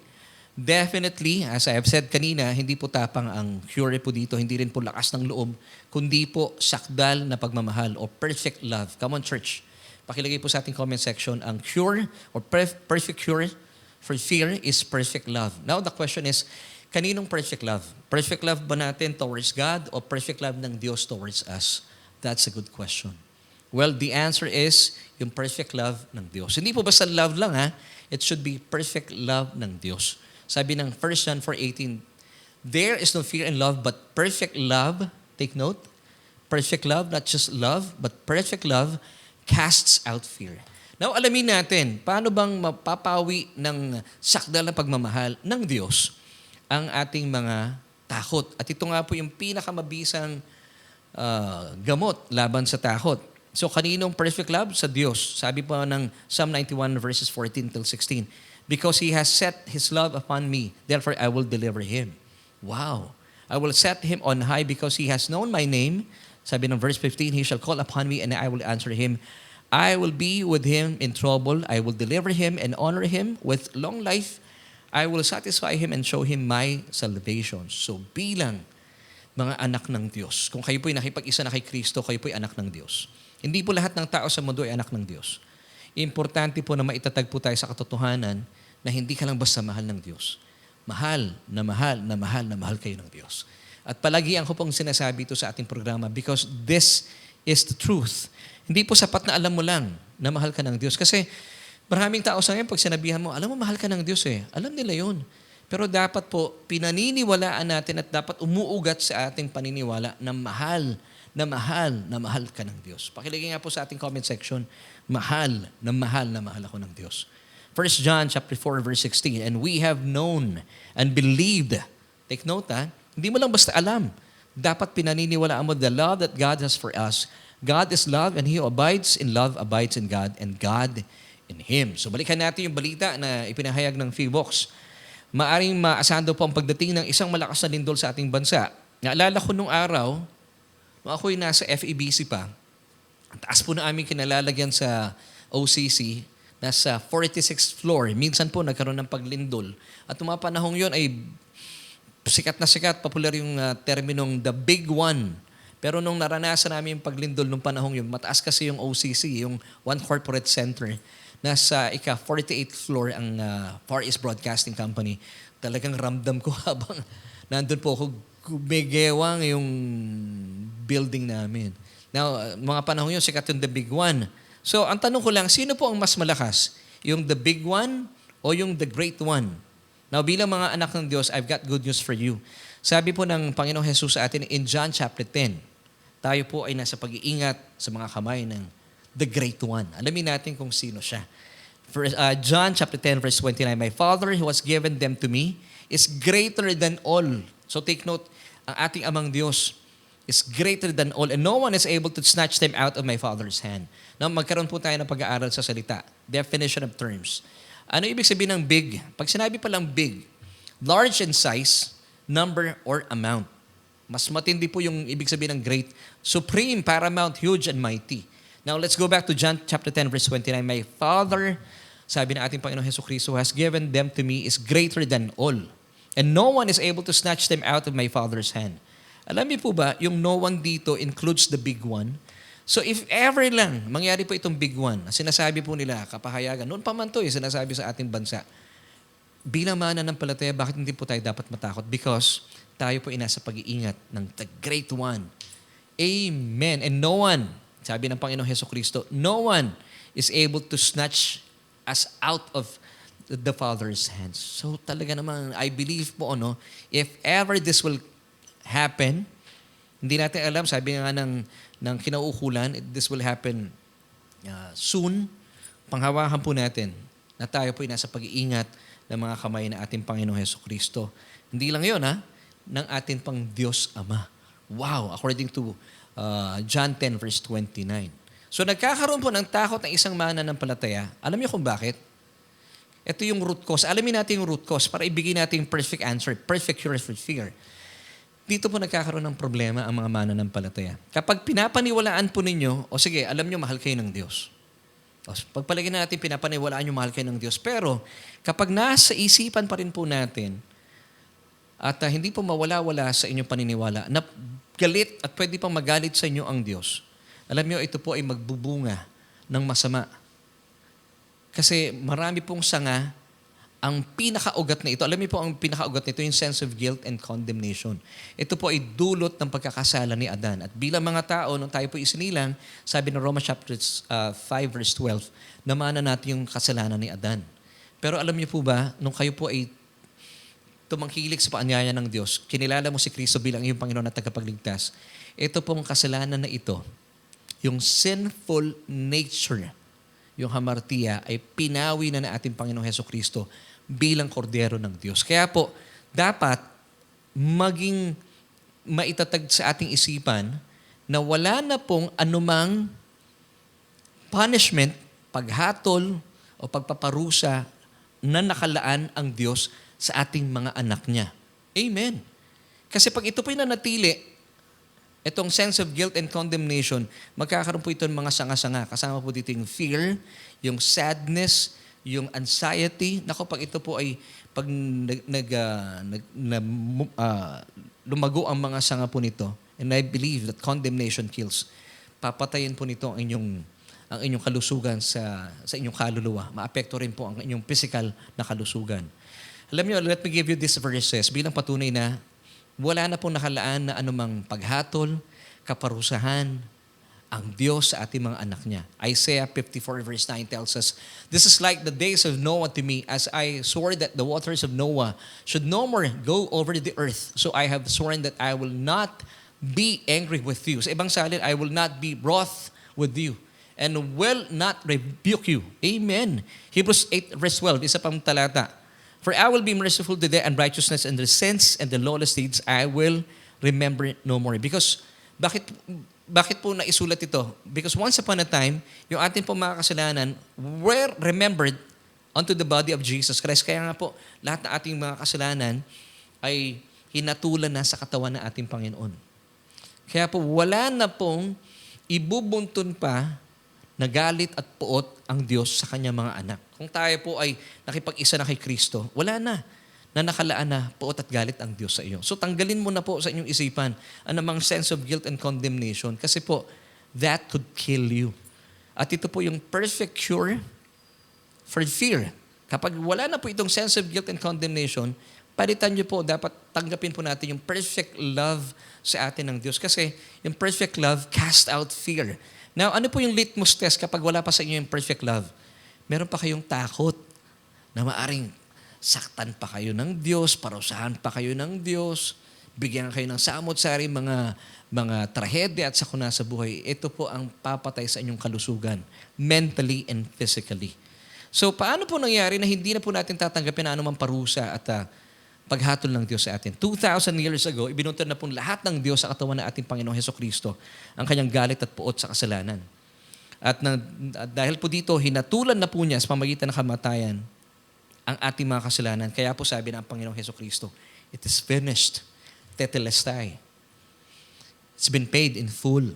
Definitely, as I have said kanina, hindi po tapang ang cure po dito, hindi rin po lakas ng loob, kundi po sakdal na pagmamahal o perfect love. Come on, church. Pakilagay po sa ating comment section, ang cure or perfect cure for fear is perfect love. Now, the question is, kaninong perfect love? Perfect love ba natin towards God o perfect love ng Diyos towards us? That's a good question. Well, the answer is yung perfect love ng Diyos. Hindi po basta love lang ha. It should be perfect love ng Diyos. Sabi ng 1 John 4:18, there is no fear in love but perfect love, take note, perfect love, not just love, but perfect love casts out fear. Now, alamin natin, paano bang mapapawi ng sakdal na pagmamahal ng Diyos ang ating mga takot. At ito nga po yung pinakamabisang gamot laban sa takot. So, kaninong perfect love? Sa Diyos. Sabi po ng Psalm 91 verses 14 till 16, because He has set His love upon me, therefore I will deliver Him. Wow! I will set Him on high because He has known my name. Sabi ng verse 15, He shall call upon me and I will answer Him. I will be with him in trouble. I will deliver him and honor him with long life. I will satisfy him and show him my salvation. So bilang mga anak ng Diyos, kung kayo po'y nakipag-isa na kay Kristo, kayo po'y anak ng Diyos. Hindi po lahat ng tao sa mundo ay anak ng Diyos. Importante po na maitatag po tayo sa katotohanan na hindi ka lang basta mahal ng Diyos. Mahal na mahal na mahal na mahal kayo ng Diyos. At palagi ang ko pong sinasabi ito sa ating programa because this is the truth. Hindi po sapat na alam mo lang na mahal ka ng Diyos. Kasi maraming tao sa ngayon, pag sinabihan mo, alam mo, mahal ka ng Diyos eh. Alam nila yun. Pero dapat po, pinaniniwalaan natin at dapat umuugat sa ating paniniwala na mahal na mahal na mahal ka ng Diyos. Pakilagay nga po sa ating comment section, mahal na mahal na mahal ako ng Diyos. 1 John chapter 4, verse 16, and we have known and believed. Take note ha, hindi mo lang basta alam. Dapat pinaniniwalaan mo the love that God has for us. God is love and He who abides in love abides in God and God in Him. So balikan natin yung balita na ipinahayag ng Feebox. Maaring maasahan daw po ang pagdating ng isang malakas na lindol sa ating bansa. Naalala ko nung araw, nung ako'y nasa FEBC pa, ang taas po na aming kinalalagyan sa OCC, nasa 46th floor. Minsan po nagkaroon ng paglindol. At nung mga panahong yun ay sikat, popular yung terminong the big one. Pero nung naranasan namin yung paglindol nung panahong yun, mataas kasi yung OCC, yung One Corporate Center. Nasa 48th floor ang Far East Broadcasting Company. Talagang ramdam ko habang nandun po ako, gumigewang yung building namin. Now, mga panahon yun, sikat yung the big one. So, ang tanong ko lang, sino po ang mas malakas? Yung the big one o yung the great one? Now, bilang mga anak ng Diyos, I've got good news for you. Sabi po ng Panginoong Jesus sa atin in John chapter 10, tayo po ay nasa pag-iingat sa mga kamay ng the great one. Alamin natin kung sino siya. John chapter 10 verse 29, my Father who has given them to me is greater than all. So take note, ang ating amang Diyos is greater than all and no one is able to snatch them out of my Father's hand. Now magkaroon po tayo ng pag-aaral sa salita. Definition of terms. Ano ibig sabihin ng big? Pag sinabi pa lang big, large in size, number, or amount. Mas matindi po yung ibig sabihin ng great. Supreme, paramount, huge, and mighty. Now, let's go back to John chapter 10, verse 29. My Father, sabi ng ating Panginoon Jesucristo, has given them to me is greater than all. And no one is able to snatch them out of my Father's hand. Alam niyo po ba, yung no one dito includes the big one. So if ever lang mangyari po itong big one, sinasabi po nila, kapahayagan, noon pa man to sinasabi sa ating bansa, bilang mananampalataya, bakit hindi po tayo dapat matakot? Because tayo po ay nasa pag-iingat ng the great one. Amen. And no one, sabi ng Panginoong Jesucristo, no one is able to snatch us out of the Father's hands. So talaga naman, I believe po, if ever this will happen, hindi natin alam, sabi nga ng kinauukulan, this will happen soon. Panghawakan po natin na tayo po ay nasa pag-iingat ng mga kamay na ating Panginoong Jesucristo. Hindi lang yun, ng ating pang Diyos Ama. Wow! According to John 10 verse 29. So nagkakaroon po ng takot ng isang mananampalataya. Alam niyo kung bakit? Ito yung root cause. Alamin natin yung root cause para ibigay natin yung perfect answer, perfect cure for fear. Dito po nagkakaroon ng problema ang mga mananampalataya. Kapag pinapaniwalaan po ninyo, o sige, alam niyo mahal kayo ng Diyos. O, pagpalagay natin, pinapaniwalaan niyo mahal kayo ng Diyos. Pero kapag nasa isipan pa rin po natin, at hindi po mawala-wala sa inyong paniniwala, na galit at pwede pang magalit sa inyo ang Diyos. Alam niyo, ito po ay magbubunga ng masama. Kasi marami pong sanga, ang pinakaugat na ito, alam niyo po ang pinakaugat nito, yung sense of guilt and condemnation. Ito po ay dulot ng pagkakasala ni Adan. At bilang mga tao, nung tayo po isinilang, sabi ng Romans chapter 5 verse 12, namana natin yung kasalanan ni Adan. Pero alam niyo po ba, nung kayo po ay tumangkilik sa paanyaya ng Diyos, kinilala mo si Kristo bilang iyong Panginoon at tagapagligtas, ito pong kasalanan na ito, yung sinful nature, yung hamartia, ay pinawi na ating Panginoong Hesukristo bilang kordero ng Diyos. Kaya po, dapat maging maitatag sa ating isipan na wala na pong anumang punishment, paghatol o pagpaparusa na nakalaan ang Diyos sa ating mga anak niya. Amen. Kasi pag ito po'y nanatili, itong sense of guilt and condemnation, magkakaroon po ito ng mga sanga-sanga. Kasama po dito yung fear, yung sadness, yung anxiety. Naku, pag ito po ay lumago ang mga sanga po nito, and I believe that condemnation kills, papatayin po nito ang inyong kalusugan sa inyong kaluluwa. Maapekto rin po ang inyong physical na kalusugan. Alam niyo, let me give you these verses bilang patunay na wala na pong nakalaan na anumang paghatol, kaparusahan, ang Diyos sa ating mga anak niya. Isaiah 54 verse 9 tells us, "This is like the days of Noah to me, as I swore that the waters of Noah should no more go over the earth. So I have sworn that I will not be angry with you." Sa ibang salin, I will not be wroth with you and will not rebuke you. Amen. Hebrews 8 verse 12, isa pang talata. "For I will be merciful to the unrighteousness and the sins and the lawless deeds I will remember no more." Because, bakit po naisulat ito? Because once upon a time, yung ating po mga kasalanan were remembered unto the body of Jesus Christ. Kaya nga po, lahat ng ating mga kasalanan ay hinatulan na sa katawan ng ating Panginoon. Kaya po, wala na pong ibubuntun pa na galit at puot ang Diyos sa kanyang mga anak. Kung tayo po ay nakipag-isa na kay Kristo, wala na nakalaan na puot at galit ang Diyos sa iyo. So tanggalin mo na po sa inyong isipan ang namang sense of guilt and condemnation kasi po, that could kill you. At ito po yung perfect cure for fear. Kapag wala na po itong sense of guilt and condemnation, palitan niyo po, dapat tanggapin po natin yung perfect love sa atin ng Diyos. Kasi yung perfect love cast out fear. Now, ano po yung litmus test kapag wala pa sa inyo yung perfect love? Meron pa kayong takot na maaring saktan pa kayo ng Diyos, parusahan pa kayo ng Diyos, bigyan kayo ng samot-sari mga trahedya at sakuna sa buhay. Ito po ang papatay sa inyong kalusugan, mentally and physically. So, paano po nangyari na hindi na po natin tatanggapin na anumang parusa at paghatol ng Diyos sa atin? 2,000 years ago, ibinuntun na po lahat ng Diyos sa katawan ng ating Panginoong Hesukristo ang kanyang galit at puot sa kasalanan. At dahil po dito, hinatulan na po niya sa pamagitan ng kamatayan ang ating mga kasalanan. Kaya po sabi ng Panginoong Hesukristo, "It is finished. Tetelestai." It's been paid in full.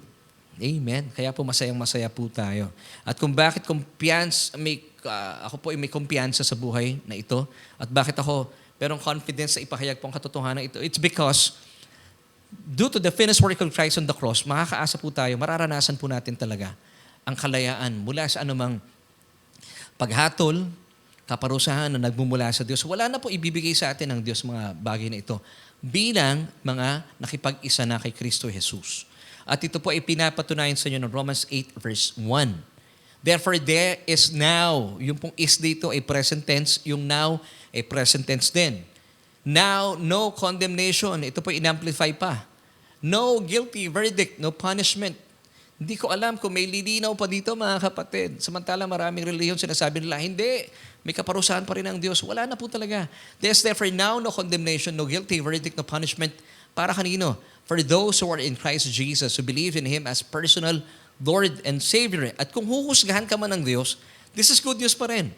Amen. Kaya po masayang-masaya po tayo. At kung bakit ako po ay may kumpiyansa sa buhay na ito, at bakit ako merong confidence sa ipahayag po ang katotohanan ito, it's because due to the finished work of Christ on the cross, makakaasa po tayo, mararanasan po natin talaga ang kalayaan mula sa anumang paghatol, kaparusahan na nagmumula sa Diyos. Wala na po ibibigay sa atin ng Diyos mga bagay na ito bilang mga nakipag-isa na kay Kristo Jesus. At ito po ay pinapatunayan sa inyo ng Romans 8 verse 1. "Therefore there is now," yung pong is dito ay present tense, yung now ay present tense din. "Now, no condemnation." Ito po in-amplify pa. "No guilty verdict, no punishment." Hindi ko alam kung may lilinaw pa dito, mga kapatid. Samantala maraming reliyon sinasabi nila, hindi, may kaparusahan pa rin ang Diyos. Wala na po talaga. "There's therefore now no condemnation, no guilty verdict, no punishment." Para kanino? "For those who are in Christ Jesus, who believe in Him as personal Lord and Savior." At kung huhusgahan ka man ng Diyos, this is good news pa rin.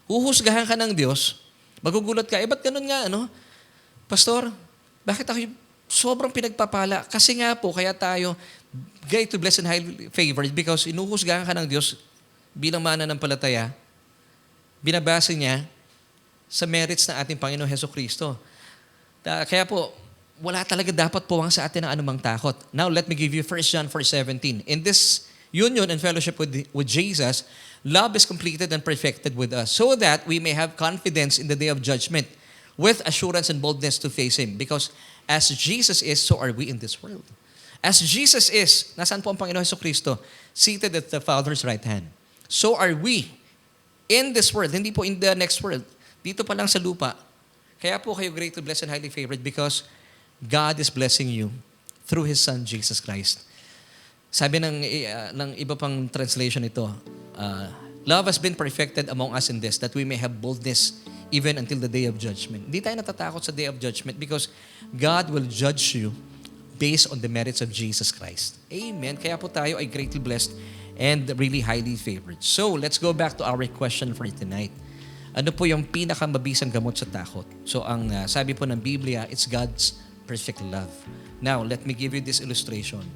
Huhusgahan ka ng Diyos, magugulat ka, ba't ganun nga, Pastor, bakit ako sobrang pinagpapala? Kasi nga po, kaya tayo great to bless and highly favored because inuhusgahan ka ng Diyos bilang mananampalataya, binabase niya sa merits ng ating Panginoon Hesukristo. Kaya po, wala talaga dapat puwang sa atin ng anumang takot. Now, let me give you 1 John 4:17. In this union and fellowship with Jesus, love is completed and perfected with us so that we may have confidence in the day of judgment with assurance and boldness to face Him. Because as Jesus is, so are we in this world. As Jesus is, nasaan po ang Panginoon Jesucristo? Seated at the Father's right hand. So are we in this world, hindi po in the next world. Dito pa lang sa lupa. Kaya po kayo greatly blessed and highly favored because God is blessing you through His Son, Jesus Christ. Sabi ng iba pang translation ito, love has been perfected among us in this, that we may have boldness even until the day of judgment. Hindi tayo natatakot sa day of judgment because God will judge you based on the merits of Jesus Christ. Amen. Kaya po tayo ay greatly blessed and really highly favored. So, let's go back to our question for tonight. Ano po yung pinakamabisang gamot sa takot? So, ang sabi po ng Biblia, it's God's perfect love. Now, let me give you this illustration.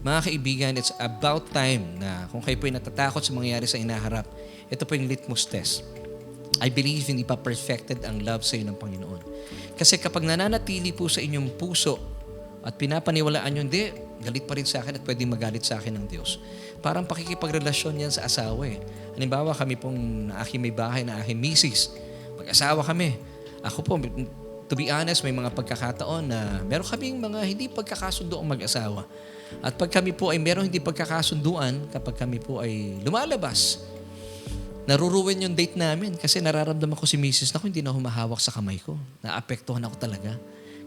Mga kaibigan, it's about time na kung kayo po ay natatakot sa mangyayari sa inaharap, ito po yung litmus test. I believe hindi pa perfected ang love sa iyo ng Panginoon. Kasi kapag nananatili po sa inyong puso at pinapaniwalaan nyo, hindi, galit pa rin sa akin at pwedeng magalit sa akin ng Diyos. Parang pakikipagrelasyon yan sa asawa eh. Halimbawa, kami pong aking may bahay na aking misis. Mag-asawa kami. Ako po, to be honest, may mga pagkakataon na meron kaming mga hindi pagkakasundo ang mag-asawa. At pag kami po ay meron hindi pagkakasunduan, kapag kami po ay lumalabas, naruruin yung date namin kasi nararamdaman ko si misis na hindi na humahawak sa kamay ko. Naapektuhan ako talaga.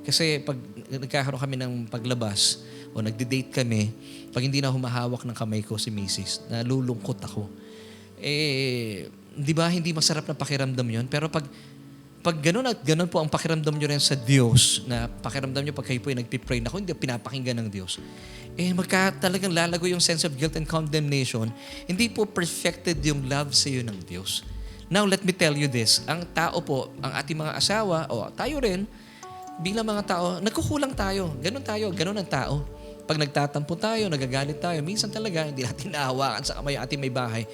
Kasi pag nagkakaroon kami ng paglabas o nagde-date kami, pag hindi na humahawak ng kamay ko si misis, nalulungkot ako. Di ba hindi masarap na pakiramdam yun? Pero pag ganun at ganun po ang pakiramdam nyo rin sa Diyos, na pakiramdam nyo pag kayo po ay nagpipray na kung hindi pinapakinggan ng Diyos, talagang lalago yung sense of guilt and condemnation. Hindi po perfected yung love sa iyo ng Diyos. Now, let me tell you this. Ang tao po, ang ating mga asawa, o tayo rin, bilang mga tao, nagkukulang tayo. Ganun ang tao. Pag nagtatampo tayo, nagagalit tayo, minsan talaga hindi natin nahawakan sa kamay yung ating may bahay.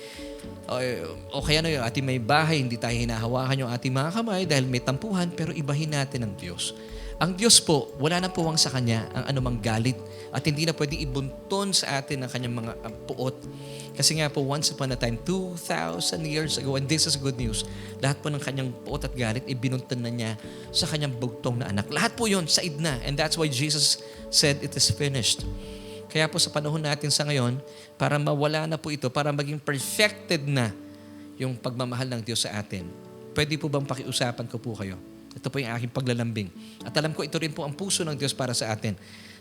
O kaya yung ating may bahay, hindi tayo hinahawakan yung ating mga kamay dahil may tampuhan, pero ibahin natin ang Diyos. Ang Diyos po, wala na puwang sa Kanya ang anumang galit at hindi na pwede ibunton sa atin ang Kanyang mga puot. Kasi nga po, once upon a time, 2,000 years ago, and this is good news, lahat po ng Kanyang puot at galit, ibinunton na niya sa Kanyang bugtong na anak. Lahat po yun, said na. And that's why Jesus said, it is finished. Kaya po sa panahon natin sa ngayon, para mawala na po ito, para maging perfected na yung pagmamahal ng Diyos sa atin, pwede po bang pakiusapan ko po kayo? Ito po yung aking paglalambing. At alam ko, ito rin po ang puso ng Diyos para sa atin.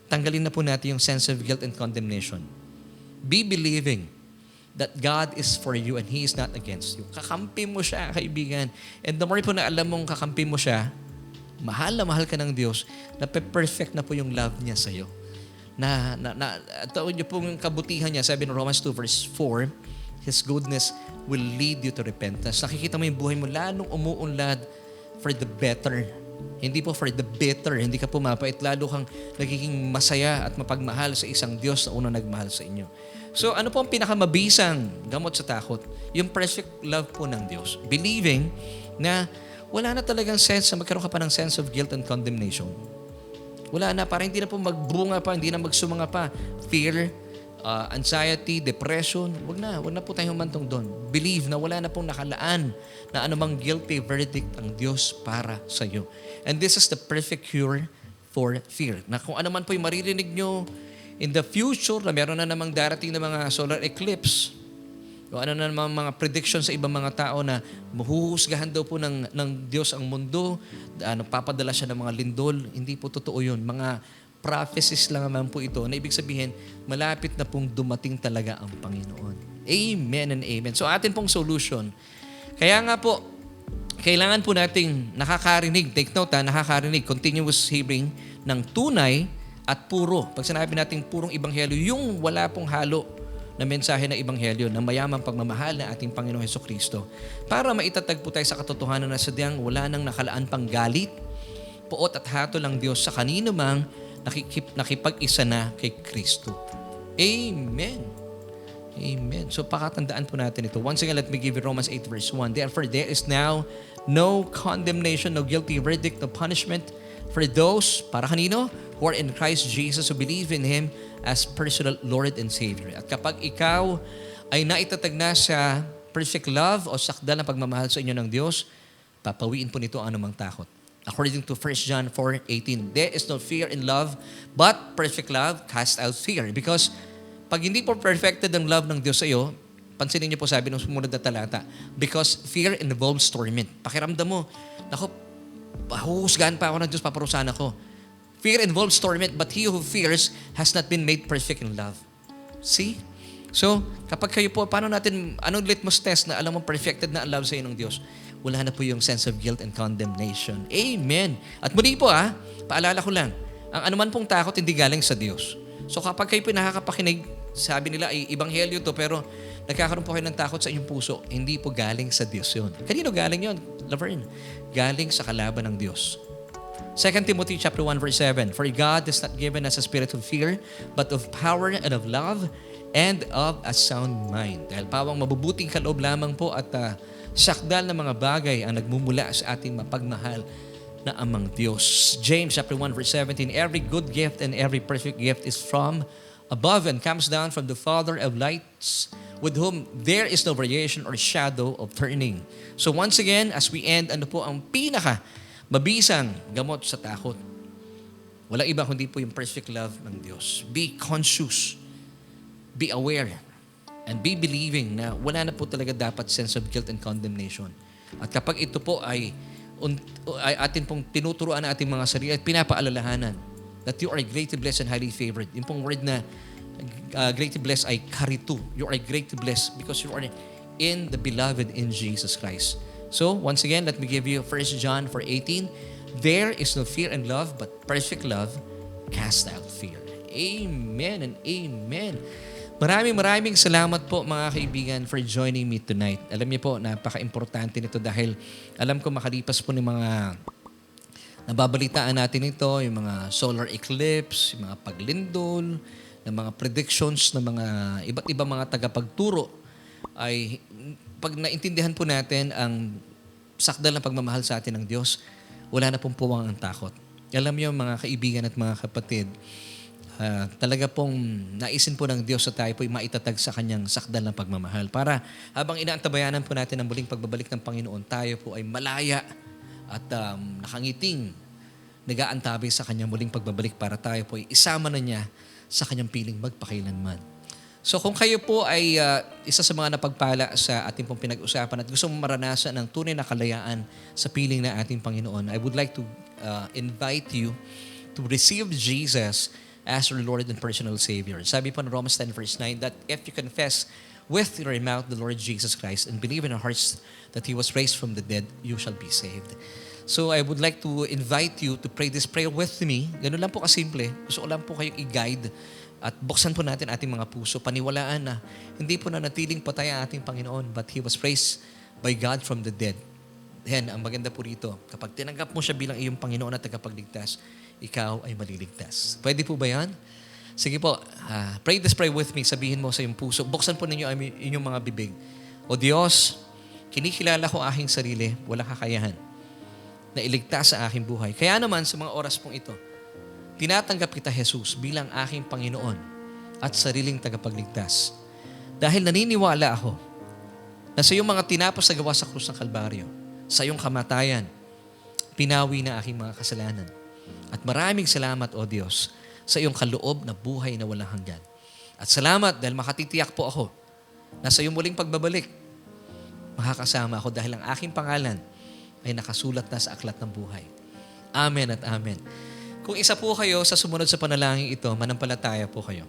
Tanggalin na po natin yung sense of guilt and condemnation. Be believing that God is for you and He is not against you. Kakampi mo siya, kaibigan. And the more po na alam mong kakampi mo siya, mahal na mahal ka ng Diyos, na perfect na po yung love niya sa'yo. Taon niyo pong kabutihan niya, sabi ng Romans 2 verse 4, His goodness will lead you to repentance. Nakikita mo yung buhay mo, lalong umuunlad for the better. Hindi po for the bitter. Hindi ka pumapait. Lalo kang nagiging masaya at mapagmahal sa isang Diyos na unang nagmahal sa inyo. So, ano po ang pinakamabisang gamot sa takot? Yung perfect love po ng Diyos. Believing na wala na talagang sense na magkaroon ka pa ng sense of guilt and condemnation. Wala na. Para hindi na po magbunga pa, hindi na magsumanga pa. Fear, anxiety, depression, wag na po tayong humantong doon. Believe na wala na pong nakalaan na anumang guilty verdict ang Diyos para sa iyo. And this is the perfect cure for fear. Na kung ano man po yung maririnig nyo in the future, na meron na namang darating na mga solar eclipse, o ano na namang mga prediction sa ibang mga tao na mahuhusgahan daw po ng Diyos ang mundo, papadala siya ng mga lindol, hindi po totoo yun. Mga prophecies lang naman po ito na ibig sabihin, malapit na pong dumating talaga ang Panginoon. Amen and amen. So atin pong solution. Kaya nga po, kailangan po nating nakakarinig, take note nakakarinig, continuous hearing ng tunay at puro. Pag sinabi nating purong ebanghelyo, yung wala pong halo na mensahe ng ebanghelyo ng mayamang pagmamahal ng ating Panginoong Hesukristo. Para maitatag po tayo sa katotohanan na sadyang wala nang nakalaan pang galit, puot at hatol ang Diyos sa kanino mang nakipag-isa na kay Kristo. Amen. Amen. So pakatandaan po natin ito. Once again, let me give you Romans 8 verse 1. Therefore, there is now no condemnation, no guilty verdict, no punishment for those, para kanino? Who are in Christ Jesus, who believe in Him as personal Lord and Savior. At kapag ikaw ay naitatag na sa perfect love o sakdal na pagmamahal sa inyo ng Diyos, papawiin po nito ang anumang takot. According to 1 John 4:18, there is no fear in love, but perfect love casts out fear. Because pag hindi po perfected ang love ng Diyos sa iyo, pansinin niyo po sabi ng sumunod na talata, because fear involves torment. Pakiramdam mo, naku, huhusgahan pa ako ng Diyos, paparusahan ako. Fear involves torment, but he who fears has not been made perfect in love. See? So, kapag kayo po, anong litmus test na alam mo perfected na ang love sa iyo ng Diyos? Wala na po yung sense of guilt and condemnation. Amen. At muli po paalala ko lang, ang anuman pong takot hindi galing sa Diyos. So kapag kayo po nakakapakinig, sabi nila ay ibanghelyo to, pero nagkakaroon po kayo ng takot sa inyong puso, hindi po galing sa Diyos yun. Kanino galing yun, Laverne? Galing sa kalaban ng Diyos. 2 Timothy chapter 1 verse 7, for God has not given us a spirit of fear, but of power and of love and of a sound mind. Dahil pawang mabubuting kaloob lamang po at sakdal na mga bagay ang nagmumula sa ating mapagmahal na amang Diyos. James chapter 1 verse 17, every good gift and every perfect gift is from above and comes down from the Father of lights, with whom there is no variation or shadow of turning. So once again, as we end, ano po ang mabisang gamot sa takot? Walang iba kundi po yung perfect love ng Diyos. Be conscious, be aware, and be believing na wala na po talaga dapat sense of guilt and condemnation. At kapag ito po ay atin pong tinuturuan na ating mga sarili at pinapaalalahanan that you are greatly blessed and highly favored. Yung pong word na greatly blessed ay karitu. You are greatly blessed because you are in the beloved in Jesus Christ. So, once again, let me give you 1 John 4:18. There is no fear in love, but perfect love casts out fear. Amen and amen. Maraming salamat po mga kaibigan for joining me tonight. Alam niyo po, napaka-importante nito dahil alam ko makalipas po ng mga nababalitaan natin ito, yung mga solar eclipse, yung mga paglindol, ng mga predictions ng mga iba't ibang mga tagapagturo, ay pag naintindihan po natin ang sakdal ng pagmamahal sa atin ng Diyos, wala na pong puwang ang takot. Alam niyo mga kaibigan at mga kapatid, talaga pong naisin po ng Diyos sa tayo po maitatag sa kanyang sakdal ng pagmamahal. Para habang inaantabayanan po natin ang muling pagbabalik ng Panginoon, tayo po ay malaya at nakangiting nag-aantabay sa kanyang muling pagbabalik para tayo po ay isama na niya sa kanyang piling magpakailanman. So kung kayo po ay isa sa mga napagpala sa ating pong pinag-usapan at gusto mong maranasan ng tunay na kalayaan sa piling na ating Panginoon, I would like to invite you to receive Jesus as your Lord and personal Savior. Sabi po ng Romans 10 verse 9 that if you confess with your mouth the Lord Jesus Christ and believe in your hearts that He was raised from the dead, you shall be saved. So I would like to invite you to pray this prayer with me. Ganun lang po kasimple. Gusto ko lang po kayong i-guide at buksan po natin ating mga puso. Paniwalaan na hindi po na natiling patay ang ating Panginoon, but He was raised by God from the dead. Then, ang maganda po rito, kapag tinanggap mo siya bilang iyong Panginoon at tagapagligtas, ikaw ay maliligtas. Pwede po ba yan? Sige po, pray this prayer with me. Sabihin mo sa iyong puso. Buksan po ninyo ang inyong mga bibig. O Diyos, kinikilala ko aking sarili, walang kakayahan na iligtas sa aking buhay. Kaya naman sa mga oras pong ito, tinatanggap kita, Jesus, bilang aking Panginoon at sariling tagapagligtas. Dahil naniniwala ako na sa iyong mga tinapos na gawa sa krus ng Kalbaryo, sa iyong kamatayan, pinawi na aking mga kasalanan. At maraming salamat, O Diyos, sa iyong kaloob na buhay na walang hanggan. At salamat dahil makatitiyak po ako na sa iyong muling pagbabalik, makakasama ako dahil ang aking pangalan ay nakasulat na sa aklat ng buhay. Amen at amen. Kung isa po kayo sa sumunod sa panalangin ito, manampalataya po kayo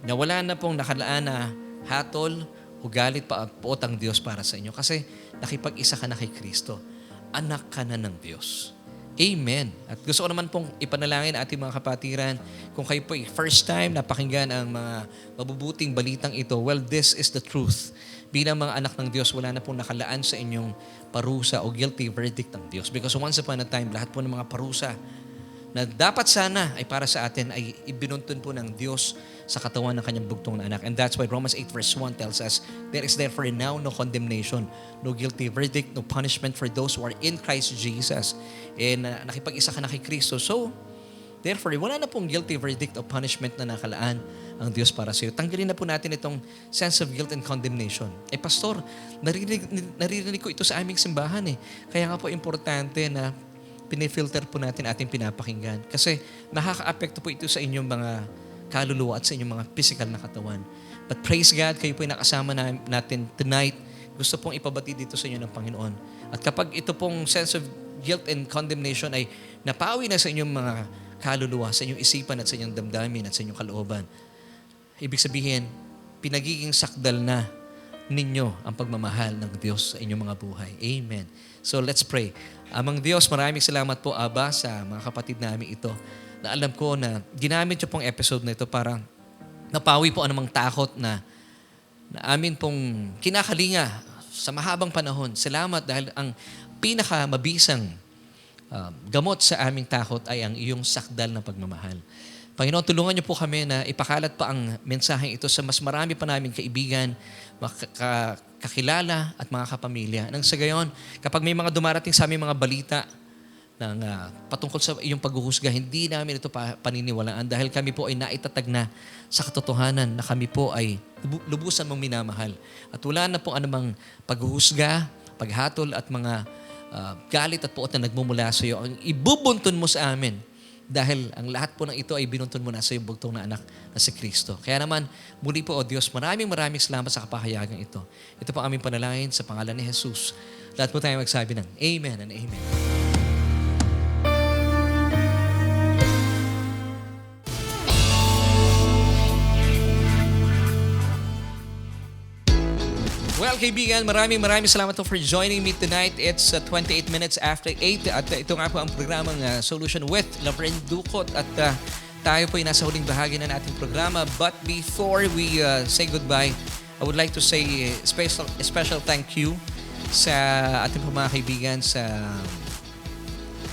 na wala na pong nakalaan na hatol o galit pa at puot ang Diyos para sa inyo kasi nakipag-isa ka na kay Kristo. Anak ka na ng Diyos. Amen. At gusto ko naman pong ipanalangin ating mga kapatiran, kung kayo po first time napakinggan ang mga mabubuting balitang ito, well, this is the truth. Bilang mga anak ng Diyos, wala na pong nakalaan sa inyong parusa o guilty verdict ng Diyos. Because once upon a time, lahat po ng mga parusa na dapat sana ay para sa atin ay ibinuntun po ng Diyos sa katawan ng kanyang bugtong na anak. And that's why Romans 8 verse 1 tells us, there is therefore now no condemnation, no guilty verdict, no punishment for those who are in Christ Jesus. And nakipag-isa ka na kay Kristo. So, therefore, wala na pong guilty verdict o punishment na nakalaan ang Diyos para sa iyo. Tanggalin na po natin itong sense of guilt and condemnation. Pastor, naririnig ko ito sa aming simbahan eh. Kaya nga po importante na pinifilter po natin ating pinapakinggan. Kasi nakaka-apekto po ito sa inyong mga kaluluwa at sa inyong mga physical na katawan. But praise God, kayo po yung nakasama natin tonight. Gusto pong ipabati dito sa inyo ng Panginoon. At kapag ito pong sense of guilt and condemnation ay napawi na sa inyong mga kaluluwa, sa inyong isipan at sa inyong damdamin at sa inyong kalooban, ibig sabihin, pinagiging sakdal na ninyo ang pagmamahal ng Diyos sa inyong mga buhay. Amen. So let's pray. Amang Diyos, maraming salamat po, Aba, sa mga kapatid namin ito na alam ko na ginamit niyo pong episode na ito para napawi po anumang takot na amin pong kinakalinga sa mahabang panahon. Salamat dahil ang pinakamabisang gamot sa aming takot ay ang iyong sakdal na pagmamahal. Panginoon, tulungan niyo po kami na ipakalat pa ang mensaheng ito sa mas marami pa naming kaibigan, kakilala at mga kapamilya. Nang sa gayon, kapag may mga dumarating sa aming mga balita ng patungkol sa iyong paghuhusga, hindi namin ito paniniwalaan dahil kami po ay naitatag na sa katotohanan na kami po ay lubusan mong minamahal. At wala na po anumang paghuhusga, paghatol at mga galit at puot na nagmumula sa iyo. Ang ibubuntun mo sa amin dahil ang lahat po ng ito ay binuntun mo na sa iyong bugtong na anak na si Kristo. Kaya naman, muli po, O Diyos, maraming salamat sa kapahayagan ito. Ito po aming panalangin sa pangalan ni Jesus. Lahat po tayo magsabi ng Amen and Amen. Well, kaibigan, maraming salamat po for joining me tonight. It's 28 minutes after 8 at ito nga po ang programang Solution with Laverne Ducot at tayo po ay nasa huling bahagi na nating programa. But before we say goodbye, I would like to say special thank you sa ating po mga kaibigan sa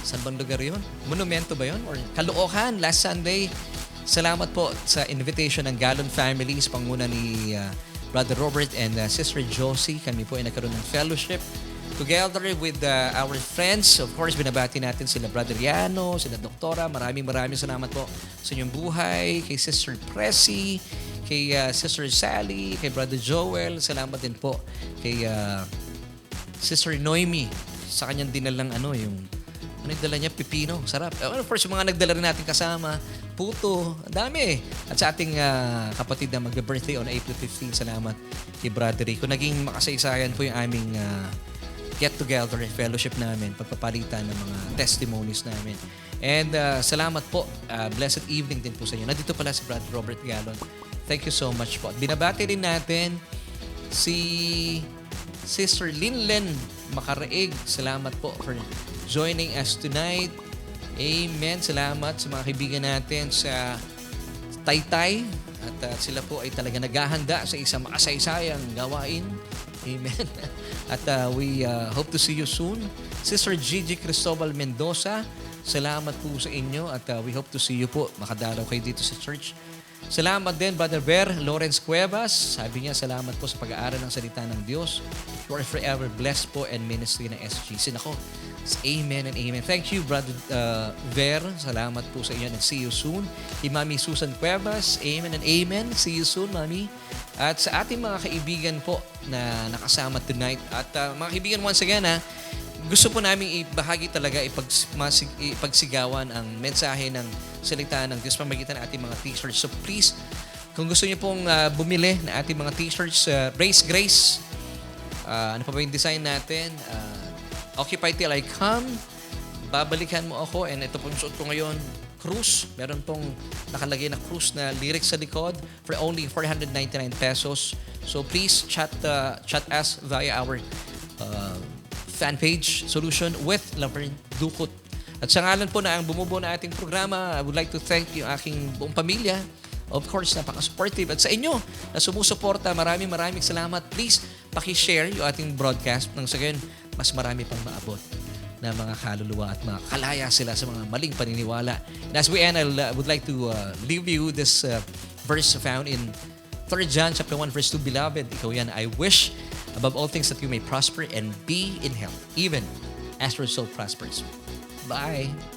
saan bang lugar yun? Monumento ba yun? Or Caloocan, last Sunday. Salamat po sa invitation ng Galon Families, panguna ni Brother Robert and Sister Josie. Kami po ay nagkaroon ng fellowship together with our friends. Of course, binabati natin sila Brother Yano, sila Doktora. Maraming salamat po sa inyong buhay. Kay Sister Pressy, kay Sister Sally, kay Brother Joel. Salamat din po kay Sister Noemi sa kanyang dinalang yung dala niya, pipino. Sarap. Of course, yung mga nagdala rin natin kasama, puto, dami. At sa ating kapatid na mag-birthday on April 15, salamat kay Brother Rico. Naging makasaysayan po yung aming get-together fellowship namin, pagpapalitan ng mga testimonies namin. And salamat po. Blessed evening din po sa inyo. Nandito pala si Brother Robert Galon. Thank you so much po. Binabati rin natin si Sister Linlen Makaraig. Salamat po for joining us tonight. Amen. Salamat sa mga kaibigan natin sa Taytay. At sila po ay talaga naghahanda sa isang makasaysayang gawain. Amen. At we hope to see you soon. Sister Gigi Cristobal Mendoza, salamat po sa inyo. At we hope to see you po. Makadalaw kayo dito sa church. Salamat din, Brother Ver Lawrence Cuevas. Sabi niya, salamat po sa pag-aaral ng salita ng Diyos. You are forever blessed po and ministry ng SGC. Nako, amen and amen. Thank you, Brother Ver. Salamat po sa inyo and see you soon. Kay Mami Susan Cuevas, amen and amen. See you soon, Mami. At sa ating mga kaibigan po na nakasama tonight. At mga kaibigan, once again, gusto po namin ibahagi talaga, ipagsigawan ang mensahe ng salita ng Diyos pamagitan ng ating mga t-shirts. So please, kung gusto niyo pong bumili ng ating mga t-shirts, Race Grace, ano pa ba yung design natin? Occupy Till I Come, Babalikan Mo Ako, and ito pong suot ko ngayon, Cruise. Meron pong nakalagay na Cruise na lyrics sa likod for only 499 pesos. So please chat us via our fan page, Solution with Laverne Ducot. At sa ngalan po na ang bumubuo na ating programa, I would like to thank yung aking buong pamilya. Of course, napaka-supportive. At sa inyo na sumusuporta, maraming salamat. Please, paki-share yung ating broadcast nang sa gayon, mas marami pang maabot. na mga kaluluwa at makakalaya sila sa mga maling paniniwala. And as we end, I would like to leave you this verse found in 3 John chapter 1 verse 2. Beloved, ikaw yan, I wish above all things that you may prosper and be in health, even as your soul prospers. Bye!